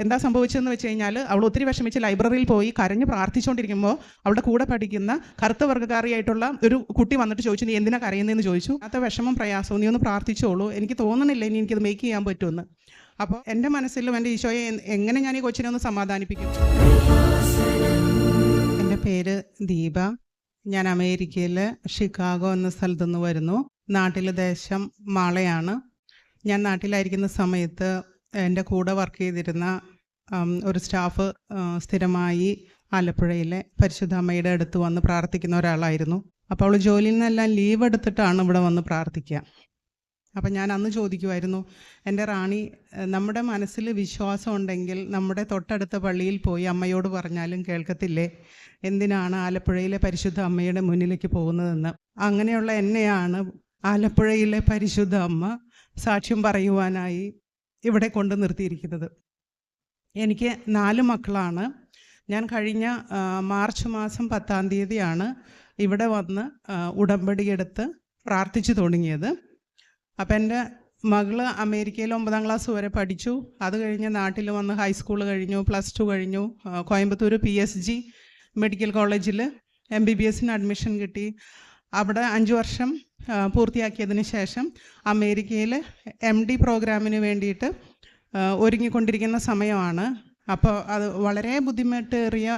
എന്താ സംഭവിച്ചതെന്ന് വെച്ച് കഴിഞ്ഞാൽ, അവൾ ഒത്തിരി വിഷമിച്ച് ലൈബ്രറിയിൽ പോയി കരഞ്ഞ് പ്രാർത്ഥിച്ചുകൊണ്ടിരിക്കുമ്പോൾ അവളുടെ കൂടെ പഠിക്കുന്ന കറുത്ത വർഗ്ഗക്കാരിയായിട്ടുള്ള ഒരു കുട്ടി വന്നിട്ട് ചോദിച്ചു, നീ എന്തിനാ കരയുന്നതെന്ന് ചോദിച്ചു. അത്ത വിഷമം പ്രയാസവും, നീ ഒന്ന് പ്രാർത്ഥിച്ചോളൂ, എനിക്ക് തോന്നുന്നില്ല ഇനി എനിക്കത് മേക്ക് ചെയ്യാൻ പറ്റുമെന്ന്. അപ്പോൾ എൻ്റെ മനസ്സിലും എൻ്റെ ഈശോയെ എങ്ങനെ ഞാൻ ഈ കൊച്ചിനെ ഒന്ന് സമാധാനിപ്പിക്കും. എൻ്റെ പേര് ദീപ. ഞാൻ അമേരിക്കയിൽ ഷിക്കാഗോ എന്ന സ്ഥലത്തു നിന്ന് വരുന്നു. നാട്ടിലെ ദേശം മാളയാണ്. ഞാൻ നാട്ടിലായിരിക്കുന്ന സമയത്ത് എൻ്റെ കൂടെ വർക്ക് ചെയ്തിരുന്ന ഒരു സ്റ്റാഫ് സ്ഥിരമായി ആലപ്പുഴയിലെ പരിശുദ്ധ അമ്മയുടെ അടുത്ത് വന്ന് പ്രാർത്ഥിക്കുന്ന ഒരാളായിരുന്നു. അപ്പോൾ അവൾ ജോലിയിൽ നിന്നെല്ലാം ലീവ് എടുത്തിട്ടാണ് ഇവിടെ വന്ന് പ്രാർത്ഥിക്കുക. അപ്പം ഞാൻ അന്ന് ചോദിക്കുമായിരുന്നു, എൻ്റെ റാണി, നമ്മുടെ മനസ്സിൽ വിശ്വാസം ഉണ്ടെങ്കിൽ നമ്മുടെ തൊട്ടടുത്ത പള്ളിയിൽ പോയി അമ്മയോട് പറഞ്ഞാലും കേൾക്കത്തില്ലേ, എന്തിനാണ് ആലപ്പുഴയിലെ പരിശുദ്ധ അമ്മയുടെ മുന്നിലേക്ക് പോകുന്നതെന്ന്. അങ്ങനെയുള്ള എന്നെയാണ് ആലപ്പുഴയിലെ പരിശുദ്ധ അമ്മ സാക്ഷ്യം പറയുവാനായി ഇവിടെ കൊണ്ട് നിർത്തിയിരിക്കുന്നത്. എനിക്ക് 4 മക്കളാണ്. ഞാൻ കഴിഞ്ഞ മാർച്ച് മാസം 10-ാം തീയതിയാണ് ഇവിടെ വന്ന് ഉടമ്പടിയെടുത്ത് പ്രാർത്ഥിച്ചു തുടങ്ങിയത്. അപ്പം എൻ്റെ മകള് അമേരിക്കയിൽ 9ാം ക്ലാസ് വരെ പഠിച്ചു. അത് കഴിഞ്ഞ് നാട്ടിൽ വന്ന് ഹൈസ്കൂൾ കഴിഞ്ഞു, +2 കഴിഞ്ഞു. കോയമ്പത്തൂർ PSG മെഡിക്കൽ കോളേജിൽ MBBSന് അഡ്മിഷൻ കിട്ടി. അവിടെ 5 വർഷം പൂർത്തിയാക്കിയതിന് ശേഷം അമേരിക്കയിൽ MD പ്രോഗ്രാമിന് വേണ്ടിയിട്ട് ഒരുങ്ങിക്കൊണ്ടിരിക്കുന്ന സമയമാണ്. അപ്പോൾ അത് വളരെ ബുദ്ധിമുട്ടേറിയ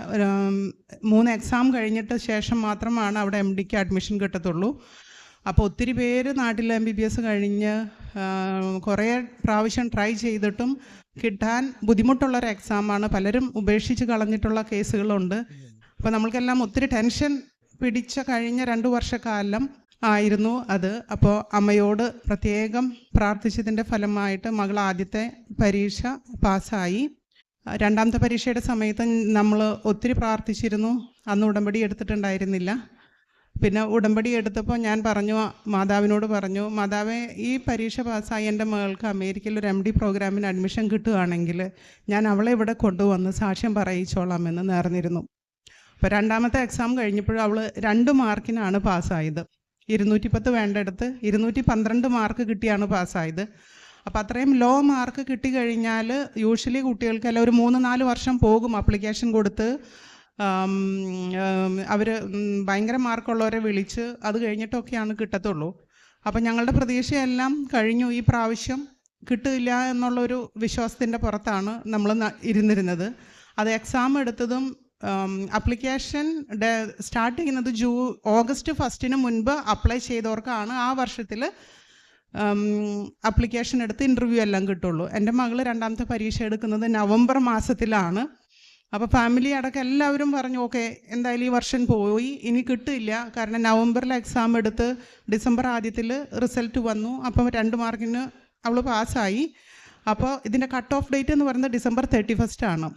3 എക്സാം കഴിഞ്ഞിട്ട് ശേഷം മാത്രമാണ് അവിടെ MDക്ക് അഡ്മിഷൻ കിട്ടത്തുള്ളൂ. അപ്പോൾ ഒത്തിരി പേര് നാട്ടിൽ MBBS കഴിഞ്ഞ് കുറേ പ്രാവശ്യം ട്രൈ ചെയ്തിട്ടും കിട്ടാൻ ബുദ്ധിമുട്ടുള്ളൊരു എക്സാമാണ്. പലരും ഉപേക്ഷിച്ച് കളഞ്ഞിട്ടുള്ള കേസുകളുണ്ട്. അപ്പോൾ നമ്മൾക്കെല്ലാം ഒത്തിരി ടെൻഷൻ പിടിച്ച കഴിഞ്ഞ 2 വർഷക്കാലം ആയിരുന്നു അത്. അപ്പോൾ അമ്മയോട് പ്രത്യേകം പ്രാർത്ഥിച്ചതിൻ്റെ ഫലമായിട്ട് മകൾ ആദ്യത്തെ പരീക്ഷ പാസ്സായി. 2ാമത്തെ പരീക്ഷയുടെ സമയത്ത് നമ്മൾ ഒത്തിരി പ്രാർത്ഥിച്ചിരുന്നു. അന്ന് ഉടമ്പടി എടുത്തിട്ടുണ്ടായിരുന്നില്ല. പിന്നെ ഉടമ്പടി എടുത്തപ്പോൾ ഞാൻ പറഞ്ഞു, മാതാവിനോട് പറഞ്ഞു, മാതാവേ, ഈ പരീക്ഷ പാസ്സായി എൻ്റെ മകൾക്ക് അമേരിക്കയിൽ ഒരു MD പ്രോഗ്രാമിന് അഡ്മിഷൻ കിട്ടുകയാണെങ്കിൽ ഞാൻ അവളെ ഇവിടെ കൊണ്ടുവന്ന് സാക്ഷ്യം പറയിച്ചോളാമെന്ന് നേർന്നിരുന്നു. അപ്പോൾ 2ാമത്തെ എക്സാം കഴിഞ്ഞപ്പോഴും അവൾ 2 മാർക്കിനാണ് പാസ്സായത്. 210 വേണ്ടടുത്ത് 212 മാർക്ക് കിട്ടിയാണ് പാസ്സായത്. അപ്പോൾ അത്രയും ലോ മാർക്ക് കിട്ടിക്കഴിഞ്ഞാൽ യൂഷ്വലി കുട്ടികൾക്കെല്ലാം ഒരു 3-4 വർഷം പോകും അപ്ലിക്കേഷൻ കൊടുത്ത്. അവർ ഭയങ്കര മാർക്കുള്ളവരെ വിളിച്ച് അത് കഴിഞ്ഞിട്ടൊക്കെയാണ് കിട്ടത്തുള്ളൂ. അപ്പം ഞങ്ങളുടെ പ്രതീക്ഷയെല്ലാം കഴിഞ്ഞു. ഈ പ്രാവശ്യം കിട്ടില്ല എന്നുള്ളൊരു വിശ്വാസത്തിൻ്റെ പുറത്താണ് നമ്മൾ ഇരുന്നിരുന്നത്. അത് എക്സാം എടുത്തതും അപ്ലിക്കേഷൻ സ്റ്റാർട്ട് ചെയ്യുന്നത് ഓഗസ്റ്റ് 1 മുൻപ് അപ്ലൈ ചെയ്തവർക്കാണ് ആ വർഷത്തിൽ അപ്ലിക്കേഷൻ എടുത്ത് ഇൻ്റർവ്യൂ എല്ലാം കിട്ടുള്ളൂ. എൻ്റെ മകൾ 2ാമത്തെ പരീക്ഷ എടുക്കുന്നത് നവംബർ മാസത്തിലാണ്. അപ്പോൾ ഫാമിലി അടക്കം എല്ലാവരും പറഞ്ഞു, ഓക്കെ, എന്തായാലും ഈ വർഷം പോയി, ഇനി കിട്ടില്ല. കാരണം നവംബറിൽ എക്സാം എടുത്ത് ഡിസംബർ ആദ്യത്തിൽ റിസൾട്ട് വന്നു. അപ്പം 2 മാർക്കിന് അവൾ പാസ്സായി. അപ്പോൾ ഇതിൻ്റെ കട്ട് ഓഫ് ഡേറ്റ് എന്ന് പറയുന്നത് ഡിസംബർ 31 ആണ്.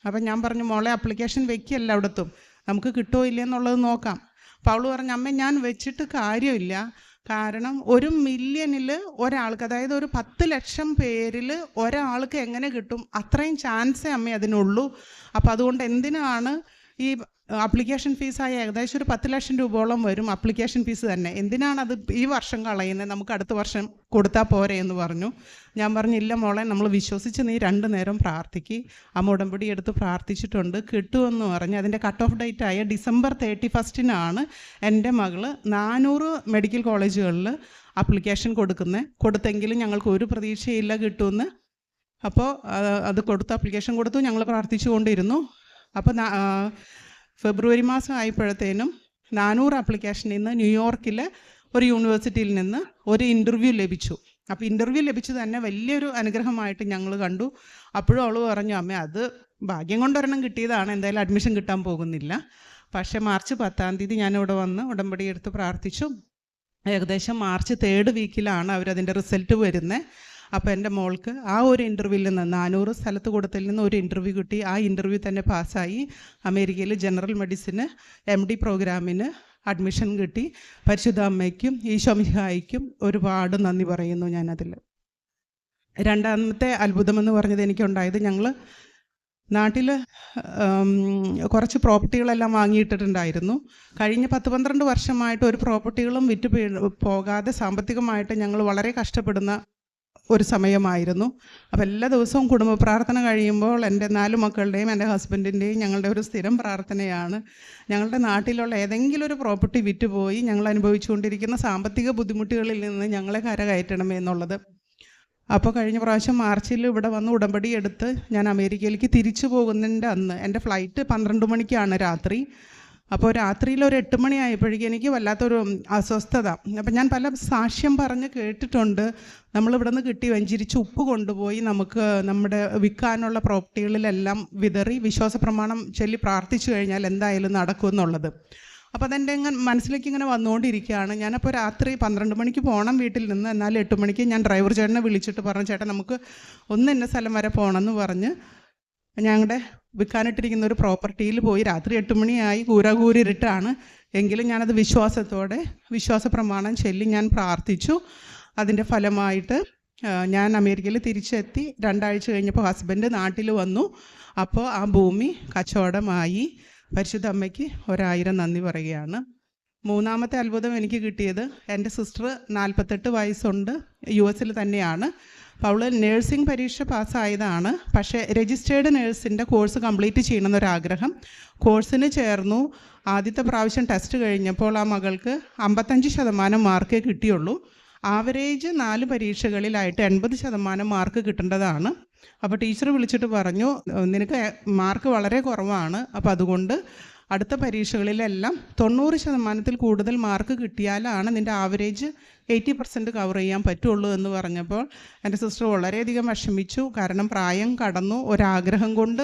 അപ്പം ഞാൻ പറഞ്ഞു, മോളെ അപ്ലിക്കേഷൻ വെക്കുകയല്ല അവിടത്തും, നമുക്ക് കിട്ടുമോ ഇല്ല എന്നുള്ളത് നോക്കാം. അപ്പോൾ അവൾ പറഞ്ഞു, അമ്മ ഞാൻ വെച്ചിട്ട് കാര്യമില്ല, കാരണം 1 മില്യണിൽ ഒരാൾക്ക്, അതായത് ഒരു 10 ലക്ഷം പേരിൽ ഒരാൾക്ക് എങ്ങനെ കിട്ടും, അത്രയും ചാൻസേ അമ്മ അതിനുള്ളൂ. അപ്പോൾ അതുകൊണ്ട് എന്തിനാണ് ഈ അപ്ലിക്കേഷൻ ഫീസായ ഏകദേശം ഒരു 10 ലക്ഷം രൂപയോളം വരും അപ്ലിക്കേഷൻ ഫീസ് തന്നെ, എന്തിനാണ് അത് ഈ വർഷം കളയുന്നത്, നമുക്ക് അടുത്ത വർഷം കൊടുത്താൽ പോരെ എന്ന് പറഞ്ഞു. ഞാൻ പറഞ്ഞില്ല മോളെ, നമ്മൾ വിശ്വസിച്ച് നീ 2 നേരം പ്രാർത്ഥിക്ക്. അമ്മ ഉടമ്പടി എടുത്ത് പ്രാർത്ഥിച്ചിട്ടുണ്ട്, കിട്ടുമെന്ന് പറഞ്ഞ് അതിൻ്റെ കട്ട് ഓഫ് ഡേറ്റ് ആയ ഡിസംബർ 31 എൻ്റെ മകൾ 400 മെഡിക്കൽ കോളേജുകളിൽ അപ്ലിക്കേഷൻ കൊടുത്തെങ്കിലും ഞങ്ങൾക്ക് ഒരു പ്രതീക്ഷയില്ല കിട്ടുമെന്ന്. അപ്പോൾ അത് കൊടുത്ത് അപ്ലിക്കേഷൻ കൊടുത്തു. ഞങ്ങൾ പ്രാർത്ഥിച്ചുകൊണ്ടിരുന്നു. അപ്പോൾ ഫെബ്രുവരി മാസം ആയപ്പോഴത്തേനും 400 ആപ്ലിക്കേഷനിൽ നിന്ന് ന്യൂയോർക്കിലെ ഒരു യൂണിവേഴ്സിറ്റിയിൽ നിന്ന് ഒരു ഇൻ്റർവ്യൂ ലഭിച്ചു. അപ്പോൾ ഇൻ്റർവ്യൂ ലഭിച്ചത് തന്നെ വലിയൊരു അനുഗ്രഹമായിട്ട് ഞങ്ങൾ കണ്ടു. അപ്പോഴും അവൾ പറഞ്ഞു, അമ്മ അത് ഭാഗ്യം കൊണ്ടൊരെണ്ണം കിട്ടിയതാണ്, എന്തായാലും അഡ്മിഷൻ കിട്ടാൻ പോകുന്നില്ല. പക്ഷേ മാർച്ച് 10-ാം തീയതി ഞാനിവിടെ വന്ന് ഉടമ്പടി എടുത്ത് പ്രാർത്ഥിച്ചു. ഏകദേശം മാർച്ച് 3rd വീക്കിലാണ് അവരതിൻ്റെ റിസൾട്ട് വരുന്നത്. അപ്പോൾ എൻ്റെ മോൾക്ക് ആ ഒരു ഇൻ്റർവ്യൂവിൽ നിന്ന് 400 സ്ഥലത്ത് കൊടുത്തതിൽ നിന്ന് ഒരു ഇൻ്റർവ്യൂ കിട്ടി. ആ ഇൻ്റർവ്യൂ തന്നെ പാസ്സായി അമേരിക്കയിൽ ജനറൽ മെഡിസിന് MD പ്രോഗ്രാമിന് അഡ്മിഷൻ കിട്ടി. പരിശുദ്ധ അമ്മയ്ക്കും ഈശോ മിശിഹായ്ക്കും ഒരുപാട് നന്ദി പറയുന്നു ഞാനതിൽ. 2ാമത്തെ അത്ഭുതമെന്ന് പറഞ്ഞത് എനിക്കുണ്ടായത്, ഞങ്ങൾ നാട്ടിൽ കുറച്ച് പ്രോപ്പർട്ടികളെല്ലാം വാങ്ങിയിട്ടിട്ടുണ്ടായിരുന്നു. കഴിഞ്ഞ 10-12 വർഷമായിട്ട് ഒരു പ്രോപ്പർട്ടികളും വിറ്റ് പോകാതെ സാമ്പത്തികമായിട്ട് ഞങ്ങൾ വളരെ കഷ്ടപ്പെടുന്ന ഒരു സമയമായിരുന്നു. അപ്പോൾ എല്ലാ ദിവസവും കുടുംബ പ്രാർത്ഥന കഴിയുമ്പോൾ എൻ്റെ 4 മക്കളുടെയും എൻ്റെ ഹസ്ബൻഡിൻ്റെയും ഞങ്ങളുടെ ഒരു സ്ഥിരം പ്രാർത്ഥനയാണ്, ഞങ്ങളുടെ നാട്ടിലുള്ള ഏതെങ്കിലും ഒരു പ്രോപ്പർട്ടി വിറ്റുപോയി ഞങ്ങൾ അനുഭവിച്ചുകൊണ്ടിരിക്കുന്ന സാമ്പത്തിക ബുദ്ധിമുട്ടുകളിൽ നിന്ന് ഞങ്ങളെ കരകയറ്റണമേ എന്നുള്ളത്. അപ്പോൾ കഴിഞ്ഞ പ്രാവശ്യം മാർച്ചിൽ ഇവിടെ വന്ന് ഉടമ്പടി എടുത്ത് ഞാൻ അമേരിക്കയിലേക്ക് തിരിച്ചു പോകുന്നതിൻ്റെ അന്ന് എൻ്റെ ഫ്ലൈറ്റ് 12 മണിക്കാണ് രാത്രി. അപ്പോൾ രാത്രിയിൽ ഒരു 8 മണി ആയപ്പോഴേക്കും എനിക്ക് വല്ലാത്തൊരു അസ്വസ്ഥത. അപ്പം ഞാൻ പല സാക്ഷ്യം പറഞ്ഞ് കേട്ടിട്ടുണ്ട്, നമ്മളിവിടെ നിന്ന് കിട്ടി വെഞ്ചിരിച്ച് ഉപ്പ് കൊണ്ടുപോയി നമുക്ക് നമ്മുടെ വിൽക്കാനുള്ള പ്രോപ്പർട്ടികളിലെല്ലാം വിതറി വിശ്വാസ പ്രമാണം ചൊല്ലി പ്രാർത്ഥിച്ചു കഴിഞ്ഞാൽ എന്തായാലും നടക്കുമെന്നുള്ളത്. അപ്പോൾ അതെൻ്റെ മനസ്സിലേക്ക് ഇങ്ങനെ വന്നുകൊണ്ടിരിക്കുകയാണ്. ഞാനപ്പോൾ രാത്രി 12 മണിക്ക് പോകണം വീട്ടിൽ നിന്ന്, എന്നാൽ 8 മണിക്ക് ഞാൻ ഡ്രൈവർ ചേട്ടനെ വിളിച്ചിട്ട് പറഞ്ഞു, ചേട്ടാ നമുക്ക് ഇന്ന സ്ഥലം വരെ പോകണമെന്ന് പറഞ്ഞ് ഞങ്ങളുടെ വിൽക്കാനിട്ടിരിക്കുന്ന ഒരു പ്രോപ്പർട്ടിയിൽ പോയി. രാത്രി 8 മണിയായി, കൂരാകൂരിട്ടാണ്. എങ്കിലും ഞാനത് വിശ്വാസത്തോടെ വിശ്വാസ പ്രമാണം ചൊല്ലി ഞാൻ പ്രാർത്ഥിച്ചു. അതിൻ്റെ ഫലമായിട്ട് ഞാൻ അമേരിക്കയിൽ തിരിച്ചെത്തി. 2 ആഴ്ച കഴിഞ്ഞപ്പോൾ ഹസ്ബൻഡ് നാട്ടിൽ വന്നു. അപ്പോൾ ആ ഭൂമി കച്ചവടമായി. പരിശുദ്ധ അമ്മയ്ക്ക് 1000 നന്ദി പറയുകയാണ്. മൂന്നാമത്തെ അത്ഭുതം എനിക്ക് കിട്ടിയത്, എൻ്റെ സിസ്റ്റർ 48 വയസ്സുണ്ട്, US തന്നെയാണ്. അപ്പോൾ അവൾ നേഴ്സിംഗ് പരീക്ഷ പാസ്സായതാണ്. പക്ഷേ രജിസ്റ്റേർഡ് നേഴ്സിൻ്റെ കോഴ്സ് കംപ്ലീറ്റ് ചെയ്യണമെന്നൊരാഗ്രഹം. കോഴ്സിന് ചേർന്നു. ആദ്യത്തെ പ്രാവശ്യം ടെസ്റ്റ് കഴിഞ്ഞപ്പോൾ ആ മകൾക്ക് 55% മാർക്കേ കിട്ടിയുള്ളൂ. ആവറേജ് 4 പരീക്ഷകളിലായിട്ട് 80% മാർക്ക് കിട്ടേണ്ടതാണ്. അപ്പോൾ ടീച്ചർ വിളിച്ചിട്ട് പറഞ്ഞു, നിനക്ക് മാർക്ക് വളരെ കുറവാണ്, അപ്പോൾ അതുകൊണ്ട് അടുത്ത പരീക്ഷകളിലെല്ലാം 90% കൂടുതൽ മാർക്ക് കിട്ടിയാലാണ് നിൻ്റെ ആവറേജ് 80% കവർ ചെയ്യാൻ പറ്റുള്ളൂ എന്ന് പറഞ്ഞപ്പോൾ എൻ്റെ സിസ്റ്റർ വളരെയധികം വിഷമിച്ചു. കാരണം പ്രായം കടന്നു, ഒരാഗ്രഹം കൊണ്ട്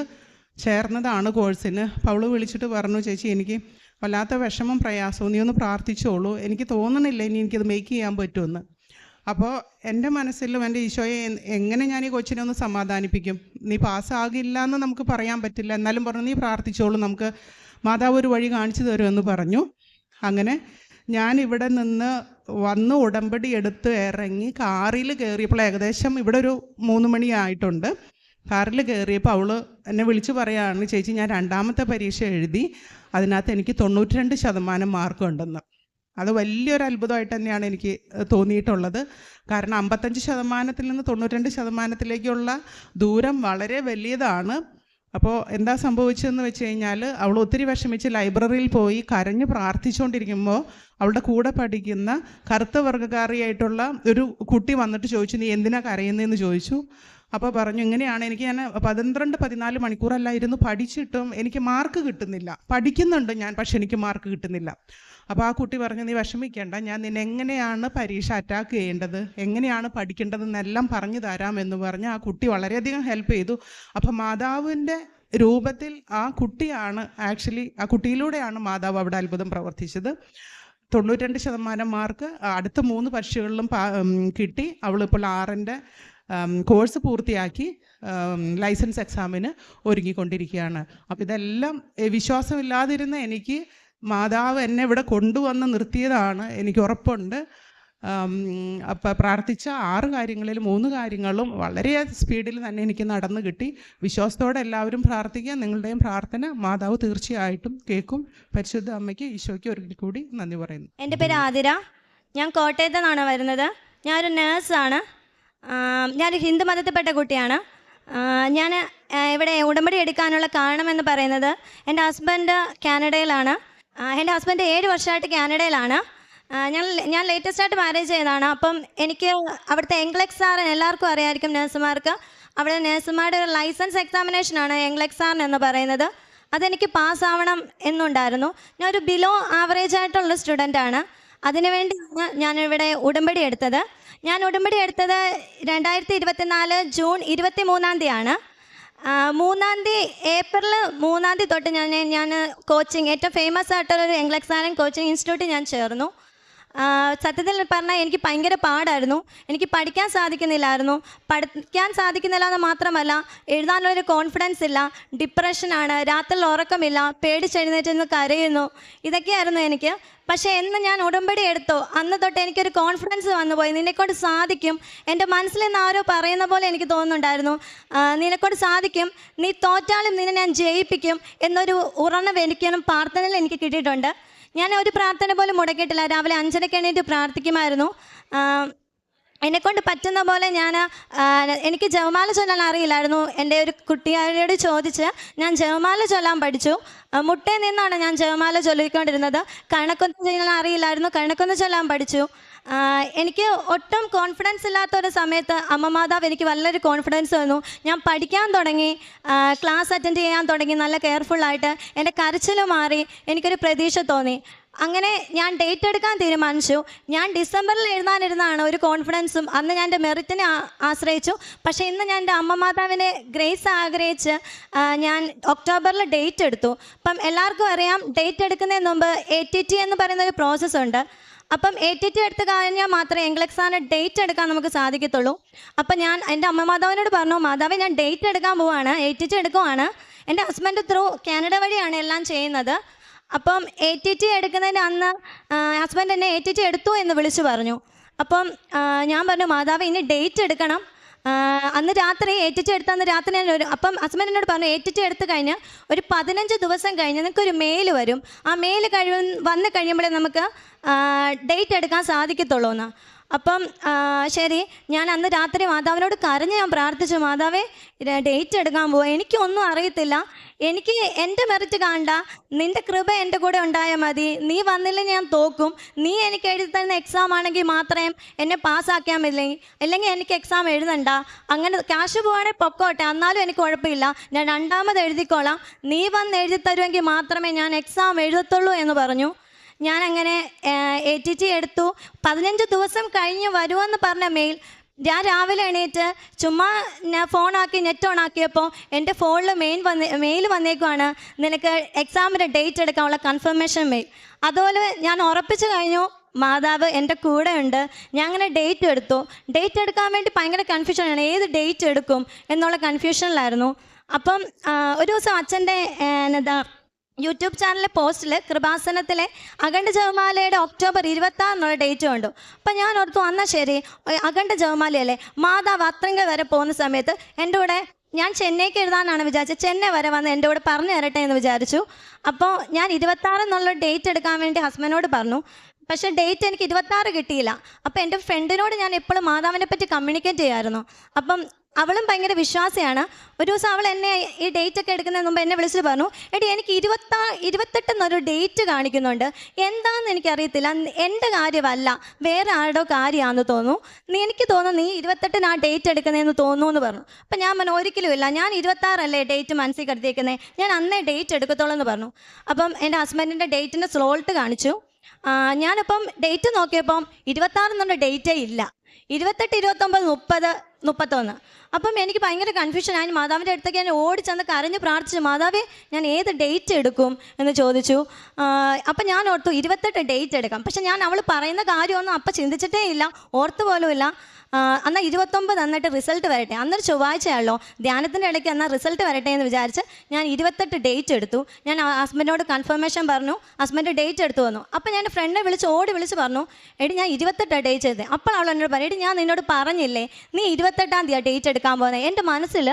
ചേർന്നതാണ് കോഴ്സിന്. അപ്പോൾ അവൾ വിളിച്ചിട്ട് പറഞ്ഞു, ചേച്ചി എനിക്ക് വല്ലാത്ത വിഷമം പ്രയാസവും, നീ ഒന്ന് പ്രാർത്ഥിച്ചോളൂ, എനിക്ക് തോന്നണില്ല ഇനി എനിക്കത് മേക്ക് ചെയ്യാൻ പറ്റുമെന്ന്. അപ്പോൾ എൻ്റെ മനസ്സിലും എൻ്റെ ഈശോയെ എങ്ങനെ ഞാൻ ഈ കൊച്ചിനെ ഒന്ന് സമാധാനിപ്പിക്കും, നീ പാസ്സാകില്ല എന്ന് നമുക്ക് പറയാൻ പറ്റില്ല, എന്നാലും പറഞ്ഞു നീ പ്രാർത്ഥിച്ചോളൂ, നമുക്ക് മാതാവ് ഒരു വഴി കാണിച്ചു തരുമെന്ന് പറഞ്ഞു. അങ്ങനെ ഞാൻ ഇവിടെ നിന്ന് വന്ന് ഉടമ്പടി എടുത്ത് ഇറങ്ങി കാറിൽ കയറിയപ്പോൾ ഏകദേശം ഇവിടെ ഒരു 3 മണിയായിട്ടുണ്ട്. കാറിൽ കയറിയപ്പോൾ അവൾ എന്നെ വിളിച്ച് പറയുകയാണ്, ചേച്ചി ഞാൻ 2ാമത്തെ പരീക്ഷ എഴുതി, അതിനകത്ത് എനിക്ക് 92% മാർക്ക് ഉണ്ടെന്ന്. അത് വലിയൊരു അത്ഭുതമായിട്ട് തന്നെയാണ് എനിക്ക് തോന്നിയിട്ടുള്ളത്. കാരണം 55% നിന്ന് 92%ലേക്കുള്ള ദൂരം വളരെ വലിയതാണ്. അപ്പോൾ എന്താ സംഭവിച്ചതെന്ന് വെച്ച് കഴിഞ്ഞാൽ, അവൾ ഒത്തിരി വിഷമിച്ച് ലൈബ്രറിയിൽ പോയി കരഞ്ഞ് പ്രാർത്ഥിച്ചുകൊണ്ടിരിക്കുമ്പോൾ അവളുടെ കൂടെ പഠിക്കുന്ന കറുത്ത വർഗ്ഗക്കാരിയായിട്ടുള്ള ഒരു കുട്ടി വന്നിട്ട് ചോദിച്ചു, നീ എന്തിനാ കരയുന്നതെന്ന് ചോദിച്ചു. അപ്പോൾ പറഞ്ഞു, ഇങ്ങനെയാണ്, ഞാൻ 14 മണിക്കൂറല്ല ഇരുന്ന് പഠിച്ചിട്ടും എനിക്ക് മാർക്ക് കിട്ടുന്നില്ല, പഠിക്കുന്നുണ്ട് ഞാൻ, പക്ഷെ എനിക്ക് മാർക്ക് കിട്ടുന്നില്ല. അപ്പോൾ ആ കുട്ടി പറഞ്ഞു, നീ വിഷമിക്കേണ്ട, ഞാൻ നിന്നെ എങ്ങനെയാണ് പരീക്ഷ അറ്റാക്ക് ചെയ്യേണ്ടത്, എങ്ങനെയാണ് പഠിക്കേണ്ടതെന്നെല്ലാം പറഞ്ഞു തരാമെന്ന് പറഞ്ഞ് ആ കുട്ടി വളരെയധികം ഹെൽപ്പ് ചെയ്തു. അപ്പോൾ മാതാവിൻ്റെ രൂപത്തിൽ ആ കുട്ടിയാണ് ആ കുട്ടിയിലൂടെയാണ് മാതാവ് അവിടെ അത്ഭുതം പ്രവർത്തിച്ചത്. 92% മാർക്ക് അടുത്ത 3 പരീക്ഷകളിലും കിട്ടി. അവളിപ്പോൾ 6ൻ്റെ കോഴ്സ് പൂർത്തിയാക്കി ലൈസൻസ് എക്സാമിന് ഒരുങ്ങിക്കൊണ്ടിരിക്കുകയാണ്. അപ്പോൾ ഇതെല്ലാം വിശ്വാസമില്ലാതിരുന്ന എനിക്ക് മാതാവ് എന്നെ ഇവിടെ കൊണ്ടുവന്ന് നിർത്തിയതാണ്, എനിക്ക് ഉറപ്പുണ്ട്. അപ്പം പ്രാർത്ഥിച്ച 6 കാര്യങ്ങളിൽ 3 കാര്യങ്ങളും വളരെ സ്പീഡിൽ തന്നെ എനിക്ക് നടന്നു കിട്ടി. വിശ്വാസത്തോടെ എല്ലാവരും പ്രാർത്ഥിക്കുക. നിങ്ങളുടെയും പ്രാർത്ഥന മാതാവ് തീർച്ചയായിട്ടും കേൾക്കും. പരിശുദ്ധ അമ്മയ്ക്ക് ഈശോയ്ക്ക് ഒരിക്കൽ കൂടി നന്ദി പറയുന്നു. എൻ്റെ പേര് ആതിര, ഞാൻ കോട്ടയത്തു നിന്നാണ് വരുന്നത്. ഞാനൊരു നേഴ്സാണ്. ഞാൻ ഹിന്ദു മതത്തിൽപ്പെട്ട കുട്ടിയാണ്. ഞാൻ ഇവിടെ ഉടമ്പടി എടുക്കാനുള്ള കാരണമെന്ന് പറയുന്നത്, എൻ്റെ ഹസ്ബൻഡ് കാനഡയിലാണ്. എൻ്റെ ഹസ്ബൻഡ് 7 വർഷമായിട്ട് കാനഡയിലാണ്. ഞാൻ ലേറ്റസ്റ്റായിട്ട് മാരേജ് ചെയ്തതാണ്. അപ്പം എനിക്ക് അവിടുത്തെ എംഗ്ലെക്സാർ എല്ലാവർക്കും അറിയാമായിരിക്കും, നേഴ്സുമാർക്ക്. അവിടെ നേഴ്സുമാരുടെ ഒരു ലൈസൻസ് എക്സാമിനേഷനാണ് എംഗ്ലെക്സാർ എന്ന് പറയുന്നത്. അതെനിക്ക് പാസ്സാവണം എന്നുണ്ടായിരുന്നു. ഞാനൊരു ബിലോ ആവറേജ് ആയിട്ടുള്ള സ്റ്റുഡൻ്റാണ്. അതിനുവേണ്ടിയാണ് ഞാനിവിടെ ഉടമ്പടി എടുത്തത്. ഞാൻ ഉടമ്പടി എടുത്തത് 2024 ജൂൺ 23-ാം തീയതിയാണ്. 3-ാം തീയതി ഏപ്രിൽ 3-ാം തീയതി തൊട്ട് ഞാൻ കോച്ചിങ്, ഏറ്റവും ഫേമസ് ആയിട്ടുള്ളൊരു എംഗ്ലെക്സാരൻ കോച്ചിങ് ഇൻസ്റ്റിറ്റ്യൂട്ടിൽ ഞാൻ ചേർന്നു. സത്യത്തിൽ പറഞ്ഞാൽ എനിക്ക് ഭയങ്കര പാടായിരുന്നു. എനിക്ക് പഠിക്കാൻ സാധിക്കുന്നില്ലായിരുന്നു. പഠിക്കാൻ സാധിക്കുന്നില്ല എന്ന് മാത്രമല്ല, എഴുതാനുള്ളൊരു കോൺഫിഡൻസ് ഇല്ല, ഡിപ്രഷനാണ്, രാത്രിയിൽ ഉറക്കമില്ല, പേടിച്ചെഴുന്നേറ്റ് കരയുന്നു, ഇതൊക്കെയായിരുന്നു എനിക്ക്. പക്ഷേ എന്ന് ഞാൻ ഉടമ്പടി എടുത്തോ അന്ന് തൊട്ട് എനിക്കൊരു കോൺഫിഡൻസ് വന്നുപോയി. നിന്നെക്കൊണ്ട് സാധിക്കും, എൻ്റെ മനസ്സിൽ നിന്ന് ആരോ പറയുന്ന പോലെ എനിക്ക് തോന്നുന്നുണ്ടായിരുന്നു, നിന്നെക്കൊണ്ട് സാധിക്കും, നീ തോറ്റാലും നിന്നെ ഞാൻ ജയിപ്പിക്കും എന്നൊരു ഉറപ്പ് എനിക്കും പ്രാർത്ഥനയിൽ എനിക്ക് കിട്ടിയിട്ടുണ്ട്. ഞാൻ ഒരു പ്രാർത്ഥന പോലും മുടക്കിയിട്ടില്ല. രാവിലെ 5:30 എണീറ്റ് പ്രാർത്ഥിക്കുമായിരുന്നു. എന്നെക്കൊണ്ട് പറ്റുന്ന പോലെ എനിക്ക് ജപമാല ചൊല്ലാൻ അറിയില്ലായിരുന്നു. എൻ്റെ ഒരു കുട്ടിയോട് ചോദിച്ച് ഞാൻ ജപമാല ചൊല്ലാൻ പഠിച്ചു. മുട്ടയിൽ നിന്നാണ് ഞാൻ ജപമാല ചൊല്ലിക്കൊണ്ടിരുന്നത്. കണക്കൊന്നും ചെയ്യാൻ അറിയില്ലായിരുന്നു, കണക്കൊന്ന് ചൊല്ലാൻ പഠിച്ചു. എനിക്ക് ഒട്ടും കോൺഫിഡൻസ് ഇല്ലാത്തൊരു സമയത്ത് അമ്മ മാതാവ് എനിക്ക് നല്ലൊരു കോൺഫിഡൻസ് തന്നു. ഞാൻ പഠിക്കാൻ തുടങ്ങി, ക്ലാസ് അറ്റൻഡ് ചെയ്യാൻ തുടങ്ങി നല്ല കെയർഫുള്ളായിട്ട്. എൻ്റെ കരച്ചിൽ മാറി, എനിക്കൊരു പ്രതീക്ഷ തോന്നി. അങ്ങനെ ഞാൻ ഡേറ്റ് എടുക്കാൻ തീരുമാനിച്ചു. ഞാൻ ഡിസംബറിൽ എഴുതാനിരുന്നതാണ് ഒരു കോൺഫിഡൻസും. അന്ന് ഞാൻ എൻ്റെ മെറിറ്റിനെ ആശ്രയിച്ചു. പക്ഷേ ഇന്ന് ഞാൻ എൻ്റെ അമ്മ മാതാവിനെ ഗ്രേസ് ആഗ്രഹിച്ച് ഞാൻ ഒക്ടോബറിൽ ഡേറ്റ് എടുത്തു. അപ്പം എല്ലാവർക്കും അറിയാം, ഡേറ്റ് എടുക്കുന്നതിന് മുമ്പ് ATT എന്ന് പറയുന്നൊരു പ്രോസസ്സുണ്ട്. അപ്പം ATT എടുത്ത് കഴിഞ്ഞാൽ മാത്രമേ എംഗ്ലക്സാന് ഡേറ്റ് എടുക്കാൻ നമുക്ക് സാധിക്കത്തുള്ളൂ. അപ്പം ഞാൻ എൻ്റെ അമ്മ മാതാവിനോട് പറഞ്ഞു, മാതാവേ ഞാൻ ഡേറ്റ് എടുക്കാൻ പോവാണ്, ATT എടുക്കുവാണ്. എൻ്റെ ഹസ്ബൻഡ് ത്രൂ കാനഡ വഴിയാണ് എല്ലാം ചെയ്യുന്നത്. അപ്പം ATT എടുക്കുന്നതിന് അന്ന് ഹസ്ബൻഡ് എന്നെ ATT എടുത്തു എന്ന് വിളിച്ചു പറഞ്ഞു. അപ്പം ഞാൻ പറഞ്ഞു, മാതാവ് ഇനി ഡേറ്റ് എടുക്കണം. അന്ന് രാത്രി ATT എടുത്ത അന്ന് രാത്രി അപ്പം ഹസ്ബൻഡ് എന്നോട് പറഞ്ഞു, ATT എടുത്ത് കഴിഞ്ഞ് ഒരു 15 ദിവസം കഴിഞ്ഞ് നിനക്കൊരു മെയിൽ വരും. ആ മെയിൽ വന്ന് കഴിയുമ്പോഴേ നമുക്ക് ഡേറ്റ് എടുക്കാൻ സാധിക്കത്തുള്ളൂ എന്ന്. അപ്പം ശരി, ഞാൻ അന്ന് രാത്രി മാതാവിനോട് കരഞ്ഞ് ഞാൻ പ്രാർത്ഥിച്ചു, മാതാവേ ഡേറ്റ് എടുക്കാൻ പോവാം, എനിക്കൊന്നും അറിയത്തില്ല, എനിക്ക് എൻ്റെ മെറിറ്റ് കാണണ്ട, നിൻ്റെ കൃപ എൻ്റെ കൂടെ ഉണ്ടായാൽ മതി, നീ വന്നില്ലെങ്കിൽ ഞാൻ തോക്കും, നീ എനിക്ക് എഴുതി തരുന്ന എക്സാം ആണെങ്കിൽ മാത്രമേ എന്നെ പാസ്സാക്കിയാൽ മതി, അല്ലെങ്കിൽ എനിക്ക് എക്സാം എഴുതണ്ട, അങ്ങനെ ക്യാഷ് പോവാണെങ്കിൽ പൊക്കോട്ടെ, എന്നാലും എനിക്ക് കുഴപ്പമില്ല, ഞാൻ രണ്ടാമത് എഴുതിക്കോളാം, നീ വന്ന് എഴുതി തരുമെങ്കിൽ മാത്രമേ ഞാൻ എക്സാം എഴുതത്തുള്ളൂ എന്ന് പറഞ്ഞു. ഞാനങ്ങനെ ATT എടുത്തു. 15 ദിവസം കഴിഞ്ഞ് വരുമെന്ന് പറഞ്ഞ മെയിൽ ഞാൻ രാവിലെ എണീറ്റ് ചുമ്മാ ഞാൻ ഫോണാക്കി നെറ്റ് ഓൺ ആക്കിയപ്പോൾ എൻ്റെ ഫോണിൽ മെയിൽ വന്നേക്കുവാണ്, നിനക്ക് എക്സാമിൻ്റെ ഡേറ്റ് എടുക്കാനുള്ള കൺഫർമേഷൻ മെയിൽ. അതുപോലെ ഞാൻ ഉറപ്പിച്ചു കഴിഞ്ഞു, മാതാവ് എൻ്റെ കൂടെ ഉണ്ട്. ഞാൻ അങ്ങനെ ഡേറ്റ് എടുത്തു. ഡേറ്റ് എടുക്കാൻ വേണ്ടി ഭയങ്കര കൺഫ്യൂഷനാണ്, ഏത് ഡേറ്റ് എടുക്കും എന്നുള്ള കൺഫ്യൂഷനിലായിരുന്നു. അപ്പം ഒരു ദിവസം അച്ഛൻ്റെ യൂട്യൂബ് ചാനലിലെ പോസ്റ്റിൽ കൃപാസനത്തിലെ അഖണ്ഡ ജപമാലയുടെ ഒക്ടോബർ 26 ഡേറ്റ് കണ്ടു. അപ്പം ഞാൻ ഓർത്തു, എന്നാൽ ശരി അഖണ്ഡ ജപമാലയല്ലേ, മാതാവ് അത്രങ്ക വരെ പോകുന്ന സമയത്ത് എൻ്റെ കൂടെ, ഞാൻ ചെന്നൈക്ക് എഴുതാനാണ് വിചാരിച്ചത്, ചെന്നൈ വരെ വന്ന് എൻ്റെ കൂടെ പറഞ്ഞു തരട്ടെ എന്ന് വിചാരിച്ചു. അപ്പോൾ ഞാൻ 26 ഡേറ്റ് എടുക്കാൻ വേണ്ടി ഹസ്ബൻഡിനോട് പറഞ്ഞു. പക്ഷേ ഡേറ്റ് എനിക്ക് 26 കിട്ടിയില്ല. അപ്പോൾ എൻ്റെ ഫ്രണ്ടിനോട് ഞാൻ എപ്പോഴും മാതാവിനെ പറ്റി കമ്മ്യൂണിക്കേറ്റ് ചെയ്യായിരുന്നു. അപ്പം അവളും ഭയങ്കര വിശ്വാസിയാണ്. ഒരു ദിവസം അവൾ എന്നെ ഈ ഡേറ്റ് ഒക്കെ എടുക്കുന്നതിന് മുമ്പ് എന്നെ വിളിച്ചിട്ട് പറഞ്ഞു, എടി എനിക്ക് 28 ഡേറ്റ് കാണിക്കുന്നുണ്ട്, എന്താണെന്ന് എനിക്കറിയത്തില്ല, എൻ്റെ കാര്യമല്ല വേറെ ആരുടെ കാര്യമാണെന്ന് തോന്നുന്നു, എനിക്ക് തോന്നുന്നു നീ 28 ആ ഡേറ്റ് എടുക്കുന്നതെന്ന് തോന്നുന്നു എന്ന് പറഞ്ഞു. അപ്പം ഞാൻ പറഞ്ഞു, ഒരിക്കലും ഇല്ല, ഞാൻ 26 ഡേറ്റ് മനസ്സിൽ കരുതിയേക്കുന്നത്, ഞാൻ അന്നേ ഡേറ്റ് എടുക്കത്തുള്ളൂ എന്ന് പറഞ്ഞു. അപ്പം എൻ്റെ ഹസ്ബൻഡിൻ്റെ ഡേറ്റിൻ്റെ സ്ലോട്ട് കാണിച്ചു. ഞാനിപ്പം ഡേറ്റ് നോക്കിയപ്പം 26 ഡേറ്റേ ഇല്ല, 28, 29, 30, 31. അപ്പം എനിക്ക് ഭയങ്കര കൺഫ്യൂഷനായി. മാതാവിൻ്റെ അടുത്തേക്ക് ഞാൻ ഓടിച്ചെന്ന് കരഞ്ഞ് പ്രാർത്ഥിച്ചു, മാതാവേ ഞാൻ ഏത് ഡേറ്റ് എടുക്കും എന്ന് ചോദിച്ചു. അപ്പം ഞാൻ ഓർത്തു 28 ഡേറ്റ് എടുക്കാം. പക്ഷെ ഞാൻ അവൾ പറയുന്ന കാര്യമൊന്നും അപ്പം ചിന്തിച്ചിട്ടേ ഇല്ല, ഓർത്തു പോലും ഇല്ല. എന്നാൽ 29 എന്നിട്ട് റിസൾട്ട് വരട്ടെ, അന്നൊരു ചൊവ്വാഴ്ചയാണല്ലോ, ധ്യാനത്തിൻ്റെ ഇടയ്ക്ക് എന്നാൽ റിസൾട്ട് വരട്ടെ എന്ന് വിചാരിച്ച് ഞാൻ 28 ഡേറ്റ് എടുത്തു. ഞാൻ ഹസ്ബൻഡിനോട് കൺഫർമേഷൻ പറഞ്ഞു, ഹസ്ബൻഡ് ഡേറ്റ് എടുത്തു വന്നു. അപ്പം ഞാൻ ഫ്രണ്ടിനെ ഓടി വിളിച്ച് പറഞ്ഞു, എടി ഞാൻ 28 ഡേറ്റ് ചെയ്തത്. അപ്പോൾ അവൾ എന്നോട് പറയും, എടി ഞാൻ നിന്നോട് പറഞ്ഞില്ലേ നീ 28 ഡേറ്റ് എടുക്കാൻ പോകുന്നത്, എൻ്റെ മനസ്സിൽ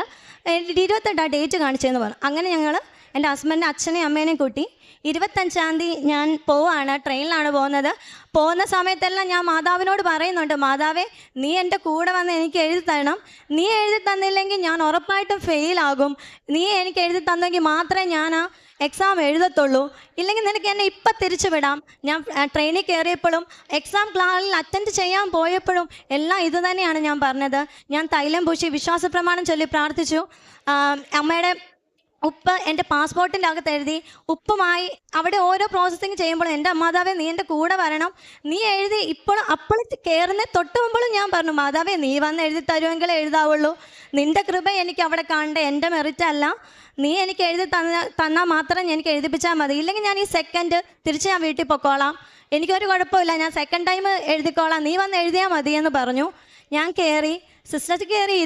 28 ഡേറ്റ് കാണിച്ചതെന്ന് പറഞ്ഞു. അങ്ങനെ ഞങ്ങൾ എൻ്റെ ഹസ്ബൻഡിൻ്റെ അച്ഛനെയും അമ്മേനെയും കൂട്ടി 25 ഞാൻ പോവാണ്, ട്രെയിനിലാണ് പോകുന്നത്. പോകുന്ന സമയത്തെല്ലാം ഞാൻ മാതാവിനോട് പറയുന്നുണ്ട്, മാതാവേ നീ എൻ്റെ കൂടെ വന്ന് എനിക്ക് എഴുതി തരണം, നീ എഴുതി തന്നില്ലെങ്കിൽ ഞാൻ ഉറപ്പായിട്ടും ഫെയിലാകും, നീ എനിക്ക് എഴുതി തന്നെങ്കിൽ മാത്രമേ ഞാൻ ആ എക്സാം എഴുതത്തുള്ളൂ, ഇല്ലെങ്കിൽ നിനക്ക് എന്നെ ഇപ്പം തിരിച്ചു വിടാം. ഞാൻ ട്രെയിനിൽ കയറിയപ്പോഴും എക്സാം ക്ലാസ്സിൽ അറ്റൻഡ് ചെയ്യാൻ പോയപ്പോഴും എല്ലാം ഇത് തന്നെയാണ് ഞാൻ പറഞ്ഞത്. ഞാൻ തൈലം പൂശി വിശ്വാസ പ്രമാണം ചൊല്ലി പ്രാർത്ഥിച്ചു. അമ്മയുടെ ഉപ്പ് എൻ്റെ പാസ്പോർട്ടിൻ്റെ അകത്ത് എഴുതി, ഉപ്പുമായി അവിടെ ഓരോ പ്രോസസ്സിങ് ചെയ്യുമ്പോഴും എൻ്റെ മാതാവേ നീ എൻ്റെ കൂടെ വരണം, നീ എഴുതി അപ്പോൾ കയറുന്ന തൊട്ട് മുമ്പോഴും ഞാൻ പറഞ്ഞു, മാതാവേ നീ വന്ന് എഴുതി തരുമെങ്കിലേ എഴുതാവുള്ളൂ, നിൻ്റെ കൃപ എനിക്ക് അവിടെ കാണണ്ട, എൻ്റെ മെറിറ്റ് അല്ല, നീ എനിക്ക് എഴുതി തന്നാൽ മാത്രം എനിക്ക് എഴുതിപ്പിച്ചാൽ മതി, ഇല്ലെങ്കിൽ ഞാൻ ഈ സെക്കൻഡ് തിരിച്ച് ഞാൻ വീട്ടിൽ പൊക്കോളാം, എനിക്കൊരു കുഴപ്പമില്ല, ഞാൻ സെക്കൻഡ് ടൈം എഴുതിക്കോളാം, നീ വന്ന് എഴുതിയാൽ മതി എന്ന് പറഞ്ഞു. ഞാൻ കയറി, സിസ്റ്റർ കയറി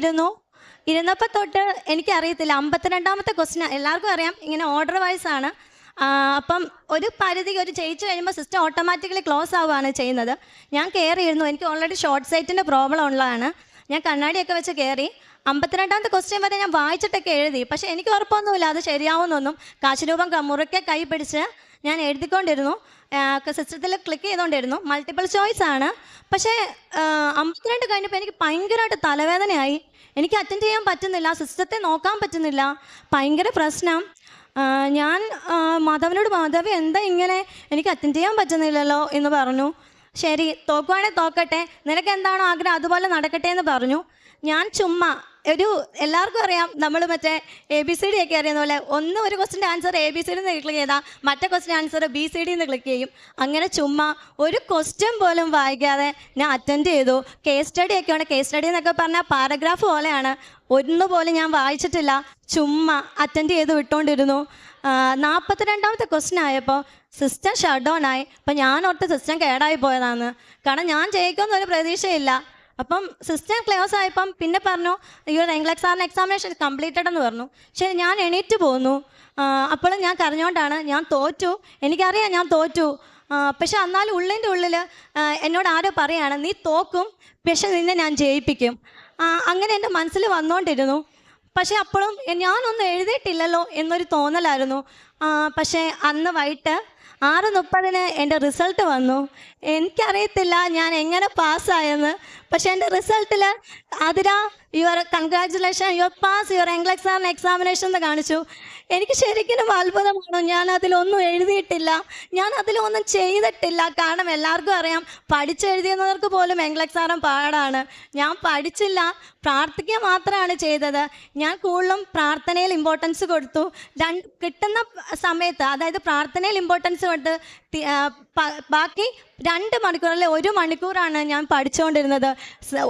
ഇരുന്നപ്പോൾ തൊട്ട് എനിക്കറിയത്തില്ല, 52ാമത്തെ ക്വസ്റ്റ്യൻ എല്ലാവർക്കും അറിയാം, ഇങ്ങനെ ഓർഡർ വൈസ് ആണ്. അപ്പം ഒരു പരിധി ജയിച്ചു കഴിയുമ്പോൾ സിസ്റ്റം ഓട്ടോമാറ്റിക്കലി ക്ലോസ് ആവുകയാണ് ചെയ്യുന്നത്. ഞാൻ കയറിയിരുന്നു, എനിക്ക് ഓൾറെഡി ഷോർട്ട് സൈറ്റിൻ്റെ പ്രോബ്ലം ഉള്ളതാണ്. ഞാൻ കണ്ണാടിയൊക്കെ വെച്ച് കയറി 52ാമത്തെ ക്വസ്റ്റ്യൻ വരെ ഞാൻ വായിച്ചിട്ടൊക്കെ എഴുതി. പക്ഷേ എനിക്ക് ഉറപ്പൊന്നുമില്ല അത് ശരിയാവുമെന്നൊന്നും. കാശിരൂപം മുറുക്കെ കൈ പിടിച്ച് ഞാൻ എഴുതിക്കൊണ്ടിരുന്നു. സിസ്റ്റത്തിൽ ക്ലിക്ക് ചെയ്തുകൊണ്ടിരുന്നു. മൾട്ടിപ്പിൾ ചോയ്സ് ആണ്. പക്ഷേ 52 കഴിഞ്ഞപ്പോൾ എനിക്ക് ഭയങ്കരമായിട്ട് തലവേദനയായി. എനിക്ക് അറ്റൻഡ് ചെയ്യാൻ പറ്റുന്നില്ല, സിസ്റ്റത്തെ നോക്കാൻ പറ്റുന്നില്ല, ഭയങ്കര പ്രശ്നം. ഞാൻ മാധവനോട്, മാധവി എന്താ ഇങ്ങനെ, എനിക്ക് അറ്റൻഡ് ചെയ്യാൻ പറ്റുന്നില്ലല്ലോ എന്ന് പറഞ്ഞു. ശരി, തോക്കുവാണെങ്കിൽ തോക്കട്ടെ, നിനക്ക് എന്താണോ ആഗ്രഹം അതുപോലെ നടക്കട്ടെ എന്ന് പറഞ്ഞു. ഞാൻ ചുമ്മാ എല്ലാവർക്കും അറിയാം, നമ്മൾ മറ്റേ ABCD ഒക്കെ അറിയുന്ന പോലെ ഒരു ക്വസ്റ്റിൻ്റെ ആൻസർ ABCD എന്ന് ക്ലിക്ക് ചെയ്താൽ മറ്റേ ക്വസ്റ്റിൻ്റെ ആൻസർ BCD എന്ന് ക്ലിക്ക് ചെയ്യും. അങ്ങനെ ചുമ്മാ ഒരു ക്വസ്റ്റ്യൻ പോലും വായിക്കാതെ ഞാൻ അറ്റൻഡ് ചെയ്തു. കേസ് സ്റ്റഡി ഒക്കെയാണ്. കേസ് സ്റ്റഡി എന്നൊക്കെ പറഞ്ഞാൽ പാരഗ്രാഫ് പോലെയാണ്. ഒന്നുപോലും ഞാൻ വായിച്ചിട്ടില്ല, ചുമ്മാ അറ്റൻഡ് ചെയ്ത് വിട്ടുകൊണ്ടിരുന്നു. 42ാമത്തെ ക്വസ്റ്റ്യൻ ആയപ്പോൾ സിസ്റ്റം ഷട്ട് ഡൗൺ ആയി. അപ്പം ഞാൻ ഓർത്ത് സിസ്റ്റം കേടായി പോയതാണ്, കാരണം ഞാൻ ജയിക്കുമെന്നൊരു പ്രതീക്ഷയില്ല. അപ്പം സിസ്റ്റം ക്ലോസ് ആയപ്പം പിന്നെ പറഞ്ഞു യുവർ എൻഗ്ലക്സാറിന് എക്സാമിനേഷൻ കംപ്ലീറ്റഡ് എന്ന് പറഞ്ഞു. ശരി, ഞാൻ എണീറ്റ് പോന്നു. അപ്പോഴും ഞാൻ കരഞ്ഞുകൊണ്ടാണ്, ഞാൻ തോറ്റു, എനിക്കറിയാം ഞാൻ തോറ്റു. പക്ഷെ എന്നാലും ഉള്ളിൻ്റെ ഉള്ളിൽ എന്നോട് ആരോ പറയാണ്, നീ തോക്കും പക്ഷെ നിന്നെ ഞാൻ ജയിപ്പിക്കും. അങ്ങനെ എൻ്റെ മനസ്സിൽ വന്നുകൊണ്ടിരുന്നു. പക്ഷേ അപ്പോഴും ഞാനൊന്നും എഴുതിയിട്ടില്ലല്ലോ എന്നൊരു തോന്നലായിരുന്നു. പക്ഷേ അന്ന് വൈകിട്ട് 6:30 എൻ്റെ റിസൾട്ട് വന്നു. എനിക്കറിയത്തില്ല ഞാൻ എങ്ങനെ പാസ്സായെന്ന്. പക്ഷേ എൻ്റെ റിസൾട്ടിൽ അതിരാ കൺഗ്രാജുലേഷൻ, യുവർ പാസ് യുവർ എൻഗ്ലക്സാറിന് എക്സാമിനേഷൻ എന്ന് കാണിച്ചു. എനിക്ക് ശരിക്കും അത്ഭുതമാണ്. ഞാൻ അതിലൊന്നും എഴുതിയിട്ടില്ല, ഞാൻ അതിലൊന്നും ചെയ്തിട്ടില്ല. കാരണം എല്ലാവർക്കും അറിയാം, പഠിച്ചെഴുതിയെന്നവർക്ക് പോലും എൻഗ്ലക്സാറും പാടാണ്. ഞാൻ പഠിച്ചില്ല, പ്രാർത്ഥിക്കുക മാത്രമാണ് ചെയ്തത്. ഞാൻ കൂടുതലും പ്രാർത്ഥനയിൽ ഇമ്പോർട്ടൻസ് കൊടുത്തു. കിട്ടുന്ന സമയത്ത്, അതായത് പ്രാർത്ഥനയിൽ ഇമ്പോർട്ടൻസ് കൊടുത്ത് ബാക്കി 2 മണിക്കൂറിൽ 1 മണിക്കൂറാണ് ഞാൻ പഠിച്ചുകൊണ്ടിരുന്നത്.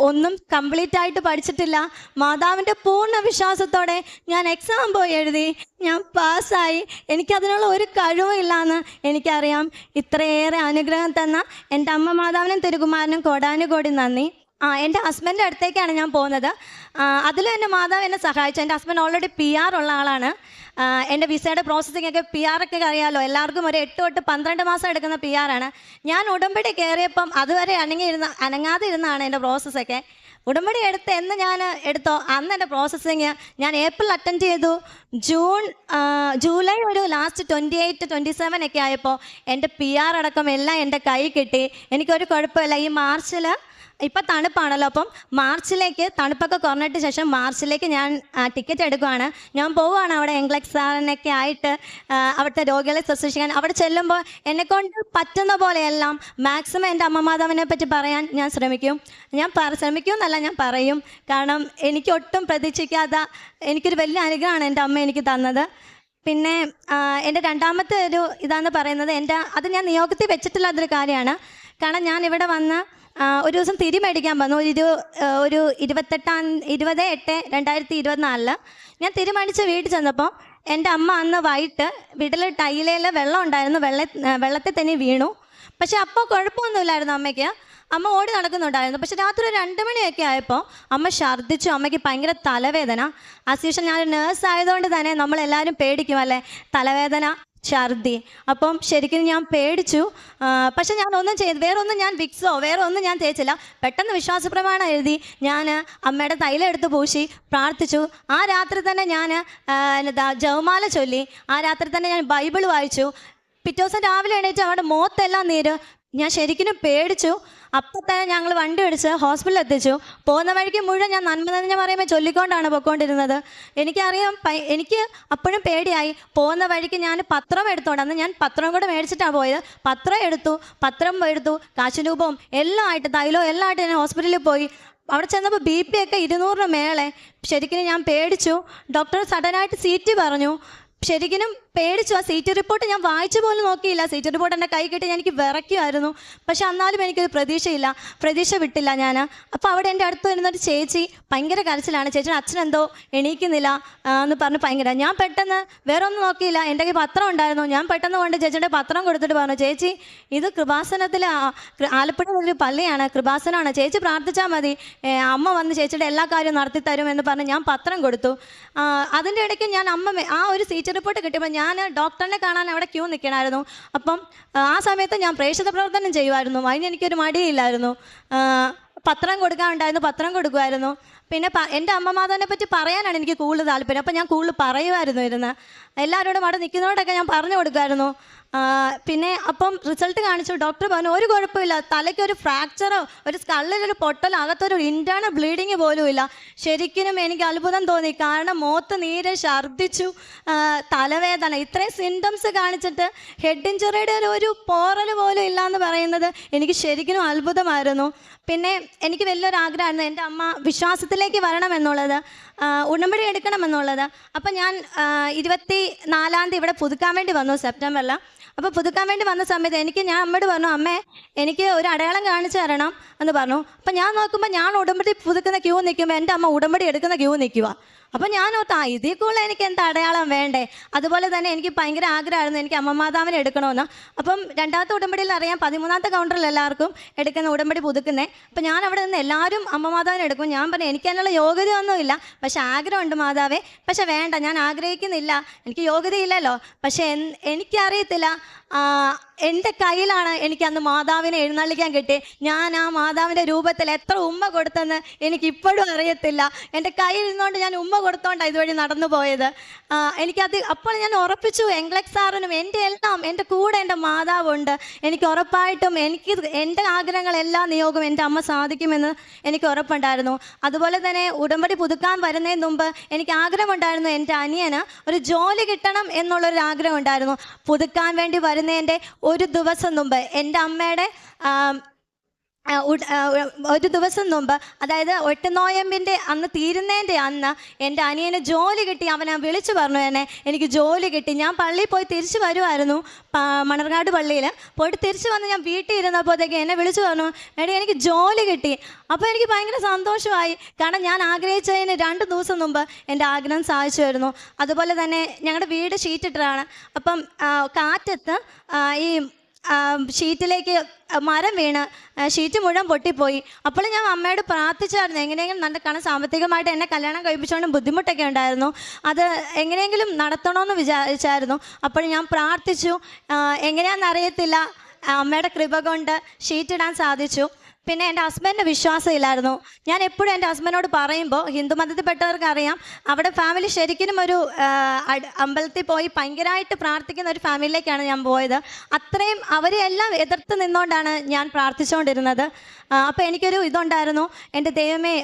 ഒന്നും കംപ്ലീറ്റ് ആയിട്ട് പഠിച്ചിട്ടില്ല. മാതാവിൻ്റെ പൂർണ്ണ വിശ്വാസത്തോടെ ഞാൻ എക്സാം പോയി എഴുതി, ഞാൻ പാസ്സായി. എനിക്കതിനുള്ള ഒരു കഴിവില്ലാന്ന് എനിക്കറിയാം. ഇത്രയേറെ അനുഗ്രഹം തന്ന എൻ്റെ അമ്മ മാതാവിനും തിരുകുമാരനും കോടാനുകോടി നന്ദി. എൻ്റെ ഹസ്ബൻഡിൻ്റെ അടുത്തേക്കാണ് ഞാൻ പോകുന്നത്. അതിലും എൻ്റെ മാതാവ് എന്നെ സഹായിച്ചു. എൻ്റെ ഹസ്ബൻഡ് ഓൾറെഡി PR ഉള്ള ആളാണ്. എൻ്റെ വിസയുടെ പ്രോസസ്സിംഗ് ഒക്കെ PR ഒക്കെ അറിയാമല്ലോ, എല്ലാവർക്കും ഒരു 8 തൊട്ട് 12 മാസം എടുക്കുന്ന PR ആണ്. ഞാൻ ഉടമ്പടി കയറിയപ്പം അതുവരെ അനങ്ങാതെ ഇരുന്നാണ് എൻ്റെ പ്രോസസ്സൊക്കെ. ഉടമ്പടി എന്ന് ഞാൻ എടുത്തോ അന്ന് എൻ്റെ പ്രോസസ്സിങ് ഞാൻ ഏപ്രിൽ അറ്റൻഡ് ചെയ്തു. ജൂലൈ ഒരു ലാസ്റ്റ് 28, 27 ഒക്കെ ആയപ്പോൾ എൻ്റെ PR അടക്കം എല്ലാം എൻ്റെ കൈ കിട്ടി. എനിക്കൊരു കുഴപ്പമില്ല. ഈ മാർച്ചിൽ ഇപ്പം തണുപ്പാണല്ലോ, അപ്പം മാർച്ചിലേക്ക് തണുപ്പൊക്കെ കുറഞ്ഞിട്ട് ശേഷം മാർച്ചിലേക്ക് ഞാൻ ടിക്കറ്റ് എടുക്കുകയാണ്. ഞാൻ പോവുകയാണ് അവിടെ എൻഗ്ലക്സാറിനൊക്കെ ആയിട്ട് അവിടുത്തെ രോഗികളെ ശുശ്രൂഷിക്കാൻ. അവിടെ ചെല്ലുമ്പോൾ എന്നെക്കൊണ്ട് പറ്റുന്ന പോലെയെല്ലാം മാക്സിമം എൻ്റെ അമ്മ മാതാവിനെ പറ്റി പറയാൻ ഞാൻ ശ്രമിക്കും. ഞാൻ ശ്രമിക്കുമെന്നല്ല, ഞാൻ പറയും. കാരണം എനിക്ക് ഒട്ടും പ്രതീക്ഷിക്കാത്ത എനിക്കൊരു വലിയ അനുഗ്രഹമാണ് എൻ്റെ അമ്മ എനിക്ക് തന്നത്. പിന്നെ എൻ്റെ രണ്ടാമത്തെ ഇതാന്ന് പറയുന്നത്, അത് ഞാൻ നിയോഗത്തിൽ വെച്ചിട്ടില്ലാത്തൊരു കാര്യമാണ്. കാരണം ഞാൻ ഇവിടെ വന്ന് ഒരു ദിവസം തിരി മേടിക്കാൻ വന്നു. ഒരു 28/8/2024 ഞാൻ തിരി മേടിച്ച് വീട്ടിൽ ചെന്നപ്പോൾ എൻ്റെ അമ്മ അന്ന് വൈകിട്ട് വീട്ടിൽ ടൈലയിൽ വെള്ളം ഉണ്ടായിരുന്നു, വെള്ളത്തിൽ തന്നെ വീണു. പക്ഷെ അപ്പോൾ കുഴപ്പമൊന്നുമില്ലായിരുന്നു അമ്മയ്ക്ക്, അമ്മ ഓടി നടക്കുന്നുണ്ടായിരുന്നു. പക്ഷെ രാത്രി 2 മണിയൊക്കെ ആയപ്പോൾ അമ്മ ഛർദ്ദിച്ചു. അമ്മയ്ക്ക് ഭയങ്കര തലവേദന. അസീഷൻ ഞാൻ നേഴ്സ് ആയതുകൊണ്ട് തന്നെ നമ്മളെല്ലാവരും പേടിക്കും അല്ലേ, തലവേദന, ഛർദി. അപ്പം ശരിക്കും ഞാൻ പേടിച്ചു. പക്ഷെ ഞാൻ വേറെ ഒന്നും ഞാൻ വിക്സോ വേറെ ഒന്നും ഞാൻ തേച്ചില്ല. പെട്ടെന്ന് വിശ്വാസപ്രമാണം എഴുതി ഞാൻ അമ്മയുടെ തൈലം എടുത്ത് പൂശി പ്രാർത്ഥിച്ചു. ആ രാത്രി തന്നെ ഞാൻ ജപമാല ചൊല്ലി. ആ രാത്രി തന്നെ ഞാൻ ബൈബിൾ വായിച്ചു. പിറ്റേ ദിവസം രാവിലെ എണീറ്റ് അവിടെ മുഖത്തെല്ലാം നീര്. ഞാൻ ശരിക്കും പേടിച്ചു. അപ്പം തന്നെ ഞങ്ങൾ വണ്ടി പിടിച്ച് ഹോസ്പിറ്റലിൽ എത്തിച്ചു. പോകുന്ന വഴിക്ക് മുഴുവൻ ഞാൻ നന്മ നിറഞ്ഞ പറയുമ്പോൾ ചൊല്ലിക്കൊണ്ടാണ് പോയിക്കൊണ്ടിരുന്നത്. എനിക്കറിയാം, എനിക്ക് അപ്പോഴും പേടിയായി. പോകുന്ന വഴിക്ക് ഞാൻ പത്രം എടുത്തോണ്ട്, അന്ന് ഞാൻ പത്രം കൂടെ മേടിച്ചിട്ടാണ് പോയത്. പത്രം എടുത്തു, കാശുരൂപവും എല്ലാം ആയിട്ട്, തൈലവും എല്ലാം ആയിട്ട് ഞാൻ ഹോസ്പിറ്റലിൽ പോയി. അവിടെ ചെന്നപ്പോൾ BP ഒക്കെ 200 മേളെ. ശരിക്കും ഞാൻ പേടിച്ചു. ഡോക്ടർ സഡനായിട്ട് CT പറഞ്ഞു. ശരിക്കും പേടിച്ചു. ആ CT റിപ്പോർട്ട് ഞാൻ വായിച്ചു പോലും നോക്കിയില്ല. CT റിപ്പോർട്ട് എൻ്റെ കൈ കിട്ടി എനിക്ക് വിറയ്ക്കുമായിരുന്നു. പക്ഷെ എന്നാലും എനിക്കൊരു പ്രതീക്ഷ വിട്ടില്ല ഞാൻ. അപ്പോൾ അവിടെ എൻ്റെ അടുത്ത് വരുന്നൊരു ചേച്ചി ഭയങ്കര കരച്ചിലാണ്. ചേച്ചിയുടെ അച്ഛനെന്തോ എണീക്കുന്നില്ല എന്ന് പറഞ്ഞ് ഭയങ്കര. ഞാൻ പെട്ടെന്ന് വേറെ ഒന്നും നോക്കിയില്ല, എൻ്റെ കയ്യിൽ പത്രം ഉണ്ടായിരുന്നു. ഞാൻ പെട്ടെന്ന് കൊണ്ട് ചേച്ചിയുടെ പത്രം കൊടുത്തിട്ട് പറഞ്ഞു, ചേച്ചി ഇത് കൃപാസനത്തിൽ ആലപ്പുഴ ഒരു പള്ളിയാണ്, കൃപാസനമാണ്, ചേച്ചി പ്രാർത്ഥിച്ചാൽ മതി, അമ്മ വന്ന് ചേച്ചിയുടെ എല്ലാ കാര്യവും നടത്തി തരും എന്ന് പറഞ്ഞ് ഞാൻ പത്രം കൊടുത്തു. അതിൻ്റെ ഇടയ്ക്ക് ഞാൻ ആ ഒരു CT റിപ്പോർട്ട് കിട്ടിയപ്പോൾ ഞാൻ ഡോക്ടറിനെ കാണാൻ അവിടെ ക്യൂ നിൽക്കണമായിരുന്നു. അപ്പം ആ സമയത്ത് ഞാൻ പ്രേക്ഷിത പ്രവർത്തനം ചെയ്യുമായിരുന്നു. അതിന് എനിക്കൊരു മടിയില്ലായിരുന്നു. പത്രം കൊടുക്കാനുണ്ടായിരുന്നു, പത്രം കൊടുക്കുമായിരുന്നു. പിന്നെ എൻ്റെ അമ്മ മാതാവിനെ പറ്റി പറയാനാണ് എനിക്ക് കൂടുതൽ താല്പര്യം. അപ്പം ഞാൻ കൂടുതൽ പറയുമായിരുന്നു ഇരുന്ന്. എല്ലാവരോടും അവിടെ നിൽക്കുന്നവരോടൊക്കെ ഞാൻ പറഞ്ഞു കൊടുക്കുമായിരുന്നു. പിന്നെ അപ്പം റിസൾട്ട് കാണിച്ചു. ഡോക്ടർ പറഞ്ഞു ഒരു കുഴപ്പമില്ല, തലയ്ക്കൊരു ഫ്രാക്ചറോ ഒരു സ്കള്ളിലൊരു പൊട്ടലോ അകത്തൊരു ഇൻറ്റേർണൽ ബ്ലീഡിങ് പോലും ഇല്ല. ശരിക്കും എനിക്ക് അത്ഭുതം തോന്നി. കാരണം മുഖത്ത് നീര്, ഛർദ്ദിച്ചു, തലവേദന, ഇത്രയും സിംറ്റംസ് കാണിച്ചിട്ട് ഹെഡ് ഇഞ്ചുറിയുടെ ഒരു പോറൽ പോലും ഇല്ല എന്ന് പറയുന്നത് എനിക്ക് ശരിക്കും അത്ഭുതമായിരുന്നു. പിന്നെ എനിക്ക് വലിയൊരു ആഗ്രഹമായിരുന്നു എൻ്റെ അമ്മ വിശ്വാസത്തിലേക്ക് വരണമെന്നുള്ളത്, ഉടമ്പടി എടുക്കണമെന്നുള്ളത്. അപ്പം ഞാൻ 24-ാം തീയതി ഇവിടെ പുതുക്കാൻ വേണ്ടി വന്നു, സെപ്റ്റംബറിൽ. അപ്പോൾ പുതുക്കാൻ വേണ്ടി വന്ന സമയത്ത് ഞാൻ അമ്മയോട് പറഞ്ഞു, അമ്മേ എനിക്ക് ഒരു അടയാളം കാണിച്ചു തരണം എന്ന് പറഞ്ഞു. അപ്പം ഞാൻ നോക്കുമ്പോൾ ഞാൻ ഉടമ്പടി പുതുക്കുന്ന ക്യൂ നിൽക്കുമ്പോൾ എൻ്റെ അമ്മ ഉടമ്പടി എടുക്കുന്ന ക്യൂ നിൽക്കുക. അപ്പം ഞാൻ ഓർത്ത് ഇതിൽ കൂടുതൽ എനിക്ക് എന്താ അടയാളം വേണ്ടേ. അതുപോലെ തന്നെ എനിക്ക് ഭയങ്കര ആഗ്രഹമായിരുന്നു എനിക്ക് അമ്മ മാതാവിനെ എടുക്കണമെന്ന്. അപ്പം 2ാമത്തെ ഉടമ്പടിയിൽ അറിയാം 13ാമത്തെ കൗണ്ടറിൽ എല്ലാവർക്കും എടുക്കുന്ന ഉടമ്പടി പുതുക്കുന്നത്. അപ്പം ഞാൻ അവിടെ നിന്ന് എല്ലാവരും അമ്മ മാതാവിനെ എടുക്കും. ഞാൻ പറഞ്ഞു എനിക്ക് അതിനുള്ള യോഗ്യതയൊന്നുമില്ല, പക്ഷെ ആഗ്രഹമുണ്ട് മാതാവേ. പക്ഷെ വേണ്ട, ഞാൻ ആഗ്രഹിക്കുന്നില്ല, എനിക്ക് യോഗ്യതയില്ലല്ലോ. പക്ഷെ എനിക്കറിയത്തില്ല, എൻ്റെ കയ്യിലാണ് എനിക്ക് അന്ന് മാതാവിനെ എഴുന്നള്ളിക്കാൻ കിട്ടി. ഞാൻ ആ മാതാവിൻ്റെ രൂപത്തിൽ എത്ര ഉമ്മ കൊടുത്തെന്ന് എനിക്കിപ്പോഴും അറിയത്തില്ല. എൻ്റെ കയ്യിൽ ഇരുന്നുകൊണ്ട് ഞാൻ ഉമ്മ കൊടുത്തോണ്ടാണ് ഇതുവഴി നടന്നു പോയത്. എനിക്കത് അപ്പോൾ ഞാൻ ഉറപ്പിച്ചു, എംഗ്ലക്സ് സാറിനും എൻ്റെ എല്ലാം എൻ്റെ കൂടെ എൻ്റെ മാതാവുണ്ട്. എനിക്ക് ഉറപ്പായിട്ടും എൻ്റെ ആഗ്രഹങ്ങളെല്ലാം നിയോഗം എൻ്റെ അമ്മ സാധിക്കുമെന്ന് എനിക്ക് ഉറപ്പുണ്ടായിരുന്നു. അതുപോലെ തന്നെ ഉടമ്പടി പുതുക്കാൻ വരുന്നതിന് മുമ്പ് എനിക്ക് ആഗ്രഹമുണ്ടായിരുന്നു എൻ്റെ അനിയന് ഒരു ജോലി കിട്ടണം എന്നുള്ളൊരു ആഗ്രഹം ഉണ്ടായിരുന്നു. പുതുക്കാൻ വേണ്ടി വരുന്നതിൻ്റെ ഒരു ദിവസം മുമ്പ് എൻ്റെ അമ്മയുടെ ഒരു ദിവസം മുമ്പ്, അതായത് 8 നോയമ്പിൻ്റെ അന്ന് തീരുന്നതിൻ്റെ അന്ന് എൻ്റെ അനിയന് ജോലി കിട്ടി. അവനെ വിളിച്ചു പറഞ്ഞു, എനിക്ക് ജോലി കിട്ടി. ഞാൻ പള്ളിയിൽ പോയി തിരിച്ചു വരുമായിരുന്നു, മണർകാട് പള്ളിയിൽ പോയിട്ട് തിരിച്ചു വന്ന് ഞാൻ വീട്ടിൽ ഇരുന്നപ്പോഴത്തേക്ക് എന്നെ വിളിച്ചു പറഞ്ഞു, എനിക്ക് ജോലി കിട്ടി. അപ്പോൾ എനിക്ക് ഭയങ്കര സന്തോഷമായി. കാരണം ഞാൻ ആഗ്രഹിച്ചതിന് 2 ദിവസം മുമ്പ് എൻ്റെ ആഗ്രഹം സാധിച്ചു വരുന്നു. അതുപോലെ തന്നെ ഞങ്ങളുടെ വീട് ഷീറ്റിട്ടാണ്. അപ്പം കാറ്റത്ത് ഈ ഷീറ്റിലേക്ക് മരം വീണ് ഷീറ്റ് മുഴുവൻ പൊട്ടിപ്പോയി. അപ്പോൾ ഞാൻ അമ്മയോട് പ്രാർത്ഥിച്ചായിരുന്നു എങ്ങനെയെങ്കിലും നല്ല, കാരണം സാമ്പത്തികമായിട്ട് എന്നെ കല്യാണം കഴിപ്പിച്ചുകൊണ്ട് ബുദ്ധിമുട്ടൊക്കെ ഉണ്ടായിരുന്നു. അത് എങ്ങനെയെങ്കിലും നടത്തണമെന്ന് വിചാരിച്ചായിരുന്നു. അപ്പോൾ ഞാൻ പ്രാർത്ഥിച്ചു. എങ്ങനെയാണെന്നറിയത്തില്ല, അമ്മയുടെ കൃപ കൊണ്ട് ഷീറ്റിടാൻ സാധിച്ചു. പിന്നെ എൻ്റെ ഹസ്ബൻഡിന് വിശ്വാസമില്ലായിരുന്നു. ഞാൻ എപ്പോഴും എൻ്റെ ഹസ്ബൻഡിനോട് പറയുമ്പോൾ, ഹിന്ദു മതത്തിൽപ്പെട്ടവർക്ക് അറിയാം, അവിടെ ഫാമിലി ശരിക്കും ഒരു അമ്പലത്തിൽ പോയി ഭയങ്കരമായിട്ട് പ്രാർത്ഥിക്കുന്ന ഒരു ഫാമിലിയിലേക്കാണ് ഞാൻ പോയത്. അത്രയും അവരെ എല്ലാം എതിർത്ത് നിന്നുകൊണ്ടാണ് ഞാൻ പ്രാർത്ഥിച്ചുകൊണ്ടിരുന്നത്. അപ്പോൾ എനിക്കൊരു ഇതുണ്ടായിരുന്നു, എൻ്റെ ദൈവമേ,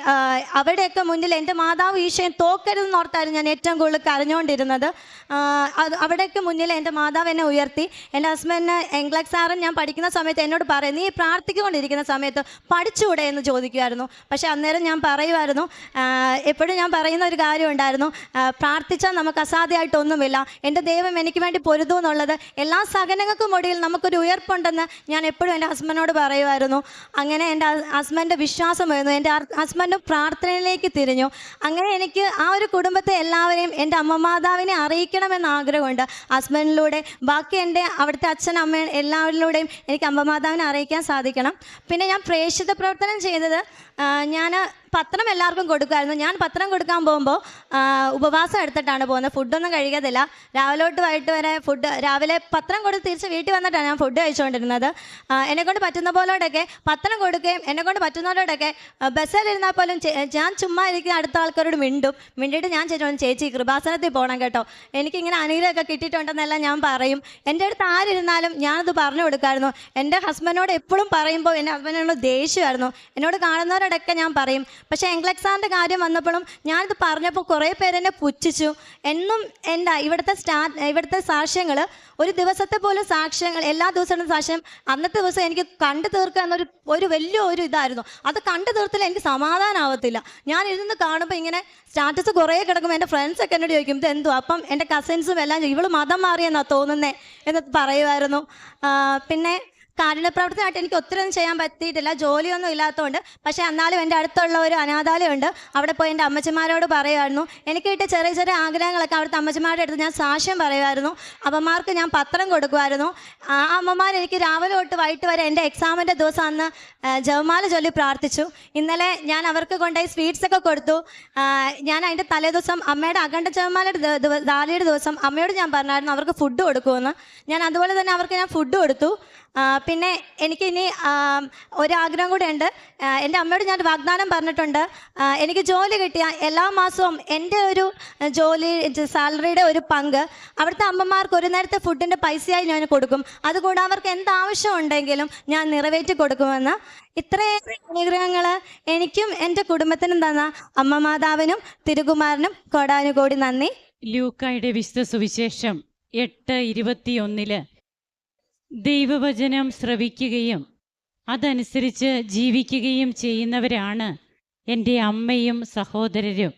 അവിടെയൊക്കെ മുന്നിൽ എൻ്റെ മാതാവ് ഈശോയും തോക്കരുതെന്ന് ഓർത്തായിരുന്നു ഞാൻ ഏറ്റവും കൂടുതൽ കരഞ്ഞുകൊണ്ടിരുന്നത്. അവിടെയൊക്കെ മുന്നിൽ എൻ്റെ മാതാവ് എന്നെ ഉയർത്തി. എൻ്റെ ഹസ്ബൻഡിന് എംഗ്ലക്സ് സാറും ഞാൻ പഠിക്കുന്ന സമയത്ത് എന്നോട് പറയും, നീ പ്രാർത്ഥിച്ചുകൊണ്ടിരിക്കുന്ന സമയത്ത് പഠിച്ചുകൂടെ എന്ന് ചോദിക്കുമായിരുന്നു. പക്ഷെ അന്നേരം ഞാൻ പറയുമായിരുന്നു, എപ്പോഴും ഞാൻ പറയുന്ന ഒരു കാര്യം ഉണ്ടായിരുന്നു, പ്രാർത്ഥിച്ചാൽ നമുക്ക് അസാധ്യമായിട്ടൊന്നുമില്ല, എൻ്റെ ദൈവം എനിക്ക് വേണ്ടി പൊരുതു എന്നുള്ളത്. എല്ലാ സഹനങ്ങൾക്കും ഒടുവിൽ നമുക്കൊരു ഉയർപ്പുണ്ടെന്ന് ഞാൻ എപ്പോഴും എൻ്റെ ഹസ്ബൻഡിനോട് പറയുമായിരുന്നു. അങ്ങനെ എൻ്റെ ഹസ്ബൻഡിൻ്റെ വിശ്വാസമായിരുന്നു, എൻ്റെ ഹസ്ബൻഡ് പ്രാർത്ഥനയിലേക്ക് തിരിഞ്ഞു. അങ്ങനെ എനിക്ക് ആ ഒരു കുടുംബത്തെ എല്ലാവരെയും എൻ്റെ അമ്മ മാതാവിനെ അറിയിക്കണമെന്ന് ആഗ്രഹമുണ്ട്. ഹസ്ബൻഡിലൂടെ, ബാക്കി എൻ്റെ അവിടുത്തെ അച്ഛൻ അമ്മ എല്ലാവരിലൂടെയും എനിക്ക് അമ്മ മാതാവിനെ അറിയിക്കാൻ സാധിക്കണം. പിന്നെ ഞാൻ പ്രേക്ഷിത പ്രവർത്തനം ചെയ്തത്, ഞാൻ പത്രം എല്ലാവർക്കും കൊടുക്കുമായിരുന്നു. ഞാൻ പത്രം കൊടുക്കാൻ പോകുമ്പോൾ ഉപവാസം എടുത്തിട്ടാണ് പോകുന്നത്, ഫുഡൊന്നും കഴിക്കത്തില്ല. രാവിലെ തൊട്ട് വൈകിട്ട് വരെ ഫുഡ്, രാവിലെ പത്രം കൊടുത്ത് തിരിച്ച് വീട്ടിൽ വന്നിട്ടാണ് ഞാൻ ഫുഡ് കഴിച്ചുകൊണ്ടിരുന്നത്. എന്നെക്കൊണ്ട് പറ്റുന്ന പോലോടൊക്കെ പത്രം കൊടുക്കുകയും എന്നെക്കൊണ്ട് പറ്റുന്നവരോടൊക്കെ ബസ്സിലിരുന്നാൽ പോലും ഞാൻ ചുമ്മാ ഇരിക്കുന്ന അടുത്ത ആൾക്കാരോട് മിണ്ടിയിട്ട് ഞാൻ ചേച്ചി കൃപാസനത്തിൽ പോകണം കേട്ടോ, എനിക്കിങ്ങനെ അനുഗ്രഹമൊക്കെ കിട്ടിയിട്ടുണ്ടെന്നെല്ലാം ഞാൻ പറയും. എൻ്റെ അടുത്ത് ആരിരുന്നാലും ഞാനത് പറഞ്ഞു കൊടുക്കാമായിരുന്നു. എൻ്റെ ഹസ്ബൻഡിനോട് എപ്പോഴും പറയുമ്പോൾ എൻ്റെ ഹസ്ബൻഡിനോട് ദേഷ്യമായിരുന്നു. എന്നോട് കാണുന്നവരോടൊക്കെ ഞാൻ പറയും. പക്ഷേ എംഗ്ലക്സാറിൻ്റെ കാര്യം വന്നപ്പോഴും ഞാനിത് പറഞ്ഞപ്പോൾ കുറേ പേരെന്നെ പുച്ഛിച്ചു. എന്നും ഇവിടുത്തെ സാക്ഷ്യങ്ങൾ, ഒരു ദിവസത്തെ പോലും സാക്ഷ്യങ്ങൾ, എല്ലാ ദിവസവും സാക്ഷ്യം, അന്നത്തെ ദിവസം എനിക്ക് കണ്ടു തീർക്കുക എന്നൊരു വലിയൊരു ഇതായിരുന്നു. അത് കണ്ടു തീർത്തില്ല എനിക്ക് സമാധാനമാവത്തില്ല. ഞാൻ ഇരുന്ന് കാണുമ്പോൾ ഇങ്ങനെ സ്റ്റാറ്റസ് കുറേ കിടക്കുമ്പോൾ എൻ്റെ ഫ്രണ്ട്സൊക്കെ എന്നോട് ചോദിക്കും ഇത് എന്തോ, അപ്പം എൻ്റെ കസിൻസും എല്ലാം ഇവള് മതം മാറിയെന്നാണ് തോന്നുന്നത് എന്ന് പറയുമായിരുന്നു. പിന്നെ കാരുണ്യപ്രവർത്തനമായിട്ട് എനിക്ക് ഒത്തിരി ഒന്നും ചെയ്യാൻ പറ്റിയിട്ടില്ല, ജോലിയൊന്നും ഇല്ലാത്തതുകൊണ്ട്. പക്ഷേ എന്നാലും എൻ്റെ അടുത്തുള്ള ഒരു അനാഥാലയമുണ്ട്, അവിടെ പോയി എൻ്റെ അമ്മച്ചിമാരോട് പറയുമായിരുന്നു. എനിക്ക് കിട്ടിയ ചെറിയ ചെറിയ ആഗ്രഹങ്ങളൊക്കെ അവിടുത്തെ അമ്മച്ചിമാരുടെ അടുത്ത് ഞാൻ സാക്ഷ്യം പറയുമായിരുന്നു. അമ്മമാർക്ക് ഞാൻ പത്രം കൊടുക്കുമായിരുന്നു. ആ അമ്മമാർ എനിക്ക് രാവിലെ തൊട്ട് വൈകിട്ട് വരെ എൻ്റെ എക്സാമിൻ്റെ ദിവസം അന്ന് ജപമാല ചൊല്ലി പ്രാർത്ഥിച്ചു. ഇന്നലെ ഞാൻ അവർക്ക് കൊണ്ടുപോയി സ്വീറ്റ്സൊക്കെ കൊടുത്തു. ഞാൻ അതിൻ്റെ തലേദിവസം അമ്മയുടെ അഖണ്ഡ ജപമാലയുടെ ദാലിയുടെ ദിവസം അമ്മയോട് ഞാൻ പറഞ്ഞായിരുന്നു അവർക്ക് ഫുഡ് കൊടുക്കുമെന്ന്. ഞാൻ അതുപോലെ തന്നെ അവർക്ക് ഞാൻ ഫുഡ് കൊടുത്തു. പിന്നെ എനിക്ക് ഇനി ഒരാഗ്രഹം കൂടെ ഉണ്ട്. എൻ്റെ അമ്മയോട് ഞാൻ വാഗ്ദാനം പറഞ്ഞിട്ടുണ്ട്, എനിക്ക് ജോലി കിട്ടിയ എല്ലാ മാസവും എൻ്റെ ഒരു ജോലി സാലറിയുടെ ഒരു പങ്ക് അവിടുത്തെ അമ്മമാർക്ക് ഒരു നേരത്തെ ഫുഡിൻ്റെ പൈസയായി ഞാൻ കൊടുക്കും. അതുകൂടാതെ അവർക്ക് എന്താവശ്യം ഉണ്ടെങ്കിലും ഞാൻ നിറവേറ്റി കൊടുക്കുമെന്ന്. ഇത്രയേറെ അനുഗ്രഹങ്ങൾ എനിക്കും എൻ്റെ കുടുംബത്തിനും തന്ന അമ്മ മാതാവിനും തിരുകുമാരനും കോടാനുകോടി നന്ദി. ലൂക്കായുടെ വിശുദ്ധ സുവിശേഷം 8:21 ദൈവവചനം ശ്രവിക്കുകയും അതനുസരിച്ച് ജീവിക്കുകയും ചെയ്യുന്നവരാണ് എൻ്റെ അമ്മയും സഹോദരരും.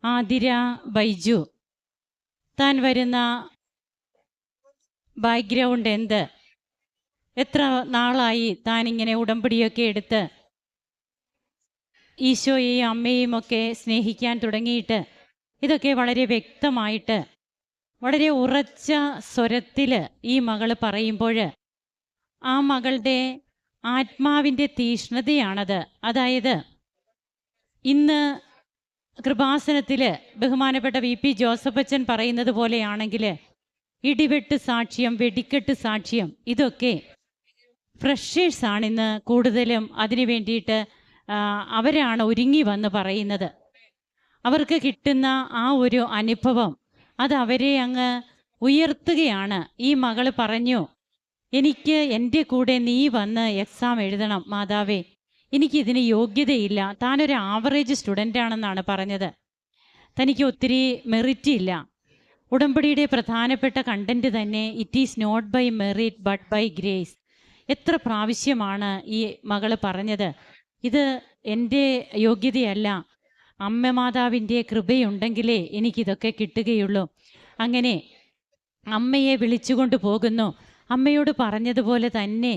ആതിര ബൈജു താൻ വരുന്ന ബാക്ക്ഗ്രൗണ്ട് എന്ത്, എത്ര നാളായി താനിങ്ങനെ ഉടമ്പടിയൊക്കെ എടുത്ത് ഈശോയെയും അമ്മയും ഒക്കെ സ്നേഹിക്കാൻ തുടങ്ങിയിട്ട്, ഇതൊക്കെ വളരെ വ്യക്തമായിട്ട് വളരെ ഉറച്ച സ്വരത്തിൽ ഈ മകൾ പറയുമ്പോൾ ആ മകളുടെ ആത്മാവിൻ്റെ തീഷ്ണതയാണത്. അതായത് ഇന്ന് കൃപാസനത്തിൽ ബഹുമാനപ്പെട്ട VP ജോസഫ് അച്ഛൻ പറയുന്നത് പോലെയാണെങ്കിൽ ഇടിവെട്ട് സാക്ഷ്യം, വെടിക്കെട്ട് സാക്ഷ്യം, ഇതൊക്കെ ഫ്രഷേഴ്സാണ് ഇന്ന് കൂടുതലും അതിനു വേണ്ടിയിട്ട് അവരാണ് ഒരുങ്ങി വന്ന് പറയുന്നത്. അവർക്ക് കിട്ടുന്ന ആ ഒരു അനുഭവം അത് അവരെ അങ്ങ് ഉയർത്തുകയാണ്. ഈ മകൾ പറഞ്ഞു, എനിക്ക് എൻ്റെ കൂടെ നീ വന്ന് എക്സാം എഴുതണം മാതാവേ, എനിക്കിതിന് യോഗ്യതയില്ല. താനൊരു ആവറേജ് സ്റ്റുഡൻ്റാണെന്നാണ് പറഞ്ഞത്. തനിക്ക് ഒത്തിരി മെറിറ്റ് ഇല്ല. ഉടമ്പടിയുടെ പ്രധാനപ്പെട്ട കണ്ടന്റ് തന്നെ it is not by merit but by grace. എത്ര പ്രാവശ്യമാണ് ഈ മകൾ പറഞ്ഞത്, ഇത് എൻ്റെ യോഗ്യതയല്ല, അമ്മ മാതാവിൻ്റെ കൃപയുണ്ടെങ്കിലേ എനിക്കിതൊക്കെ കിട്ടുകയുള്ളൂ. അങ്ങനെ അമ്മയെ വിളിച്ചുകൊണ്ട് പോകുന്നു. അമ്മയോട് പറഞ്ഞതുപോലെ തന്നെ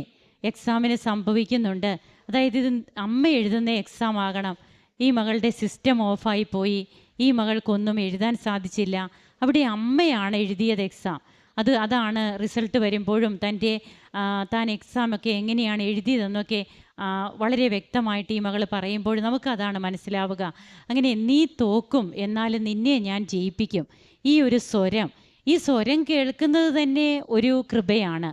എക്സാമിന് സംഭവിക്കുന്നുണ്ട്. അതായത് ഇത് അമ്മ എഴുതുന്ന എക്സാം ആകണം. ഈ മകളുടെ സിസ്റ്റം ഓഫായി പോയി, ഈ മകൾക്കൊന്നും എഴുതാൻ സാധിച്ചില്ല. അവിടെ അമ്മയാണ് എഴുതിയത് എക്സാം. അതാണ് റിസൾട്ട് വരുമ്പോഴും താൻ എക്സാമൊക്കെ എങ്ങനെയാണ് എഴുതിയതെന്നൊക്കെ വളരെ വ്യക്തമായിട്ട് ഈ മകൾ പറയുമ്പോൾ നമുക്കതാണ് മനസ്സിലാവുക. അങ്ങനെ നീ തോക്കും, എന്നാലും നിന്നെ ഞാൻ ജയിപ്പിക്കും. ഈ ഒരു സ്വരം, ഈ സ്വരം കേൾക്കുന്നത് തന്നെ ഒരു കൃപയാണ്.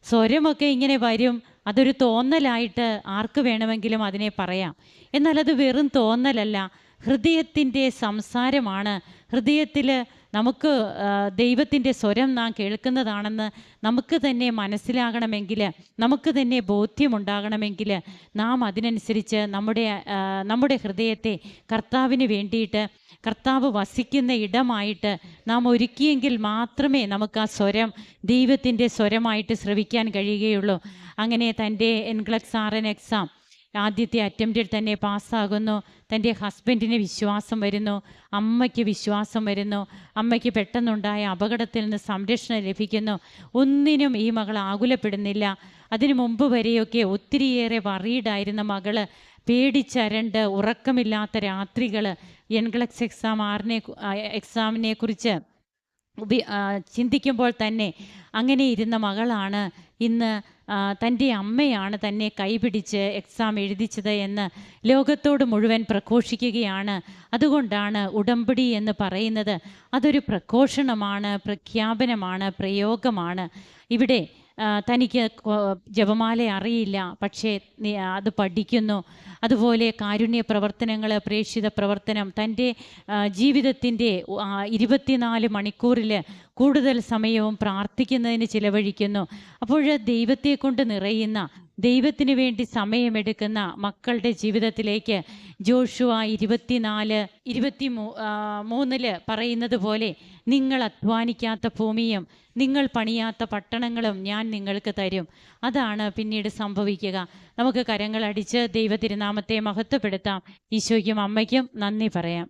സ്വരമൊക്കെ ഇങ്ങനെ വരും, അതൊരു തോന്നലായിട്ട് ആർക്ക് വേണമെങ്കിലും അതിനെ പറയാം. എന്നാൽ അത് വെറും തോന്നലല്ല, ഹൃദയത്തിൻ്റെ സംസാരമാണ്. ഹൃദയത്തിൽ നമുക്ക് ദൈവത്തിൻ്റെ സ്വരം നാം കേൾക്കുന്നതാണെന്ന് നമുക്ക് തന്നെ മനസ്സിലാകണമെങ്കിൽ, നമുക്ക് തന്നെ ബോധ്യമുണ്ടാകണമെങ്കിൽ നാം അതിനനുസരിച്ച് നമ്മുടെ ഹൃദയത്തെ കർത്താവിന് വേണ്ടിയിട്ട്, കർത്താവ് വസിക്കുന്ന ഇടമായിട്ട് നാം ഒരുക്കിയെങ്കിൽ മാത്രമേ നമുക്ക് ആ സ്വരം ദൈവത്തിൻ്റെ സ്വരമായിട്ട് ശ്രവിക്കാൻ കഴിയുകയുള്ളൂ. അങ്ങനെ തൻ്റെ NCLEX RN എക്സാം ആദ്യത്തെ അറ്റംപ്റ്റിൽ തന്നെ പാസ്സാകുന്നു. തൻ്റെ ഹസ്ബൻഡിന് വിശ്വാസം വരുന്നു, അമ്മയ്ക്ക് വിശ്വാസം വരുന്നു, അമ്മയ്ക്ക് പെട്ടെന്നുണ്ടായ അപകടത്തിൽ നിന്ന് സംരക്ഷണം ലഭിക്കുന്നു. ഒന്നിനും ഈ മകൾ ആകുലപ്പെടുന്നില്ല. അതിനു മുമ്പ് വരെയൊക്കെ ഒത്തിരിയേറെ വറീഡായിരുന്ന മകള് പേടിച്ചരണ്ട് ഉറക്കമില്ലാത്ത രാത്രികൾ NCLEX എക്സാമിനെ കുറിച്ച് ചിന്തിക്കുമ്പോൾ തന്നെ അങ്ങനെ ഇരുന്ന മകളാണ് ഇന്ന് തൻ്റെ അമ്മയാണ് തന്നെ കൈപിടിച്ച് എക്സാം എഴുതിച്ചത് എന്ന് ലോകത്തോട് മുഴുവൻ പ്രഘോഷിക്കുകയാണ്. അതുകൊണ്ടാണ് ഉടമ്പടി എന്ന് പറയുന്നത് അതൊരു പ്രഘോഷണമാണ്, പ്രഖ്യാപനമാണ്, പ്രയോഗമാണ്. ഇവിടെ തനിക്ക് ജപമാല അറിയില്ല, പക്ഷേ അത് പഠിക്കുന്നു. അതുപോലെ കാരുണ്യ പ്രവർത്തനങ്ങൾ, പ്രേക്ഷിത പ്രവർത്തനം, തൻ്റെ ജീവിതത്തിൻ്റെ 24 മണിക്കൂറിൽ കൂടുതൽ സമയവും പ്രാർത്ഥിക്കുന്നതിന് ചിലവഴിക്കുന്നു. അപ്പോൾ ദൈവത്തെ കൊണ്ട് നിറയുന്ന, ദൈവത്തിന് വേണ്ടി സമയമെടുക്കുന്ന മക്കളുടെ ജീവിതത്തിലേക്ക് ജോഷുവ 24:23 പറയുന്നത് പോലെ നിങ്ങൾ അധ്വാനിക്കാത്ത ഭൂമിയും നിങ്ങൾ പണിയാത്ത പട്ടണങ്ങളും ഞാൻ നിങ്ങൾക്ക് തരും. അതാണ് പിന്നീട് സംഭവിക്കുക. നമുക്ക് കരങ്ങളടിച്ച് ദൈവ തിരുനാമത്തെ മഹത്വപ്പെടുത്താം. ഈശോയ്ക്കും അമ്മയ്ക്കും നന്ദി പറയാം.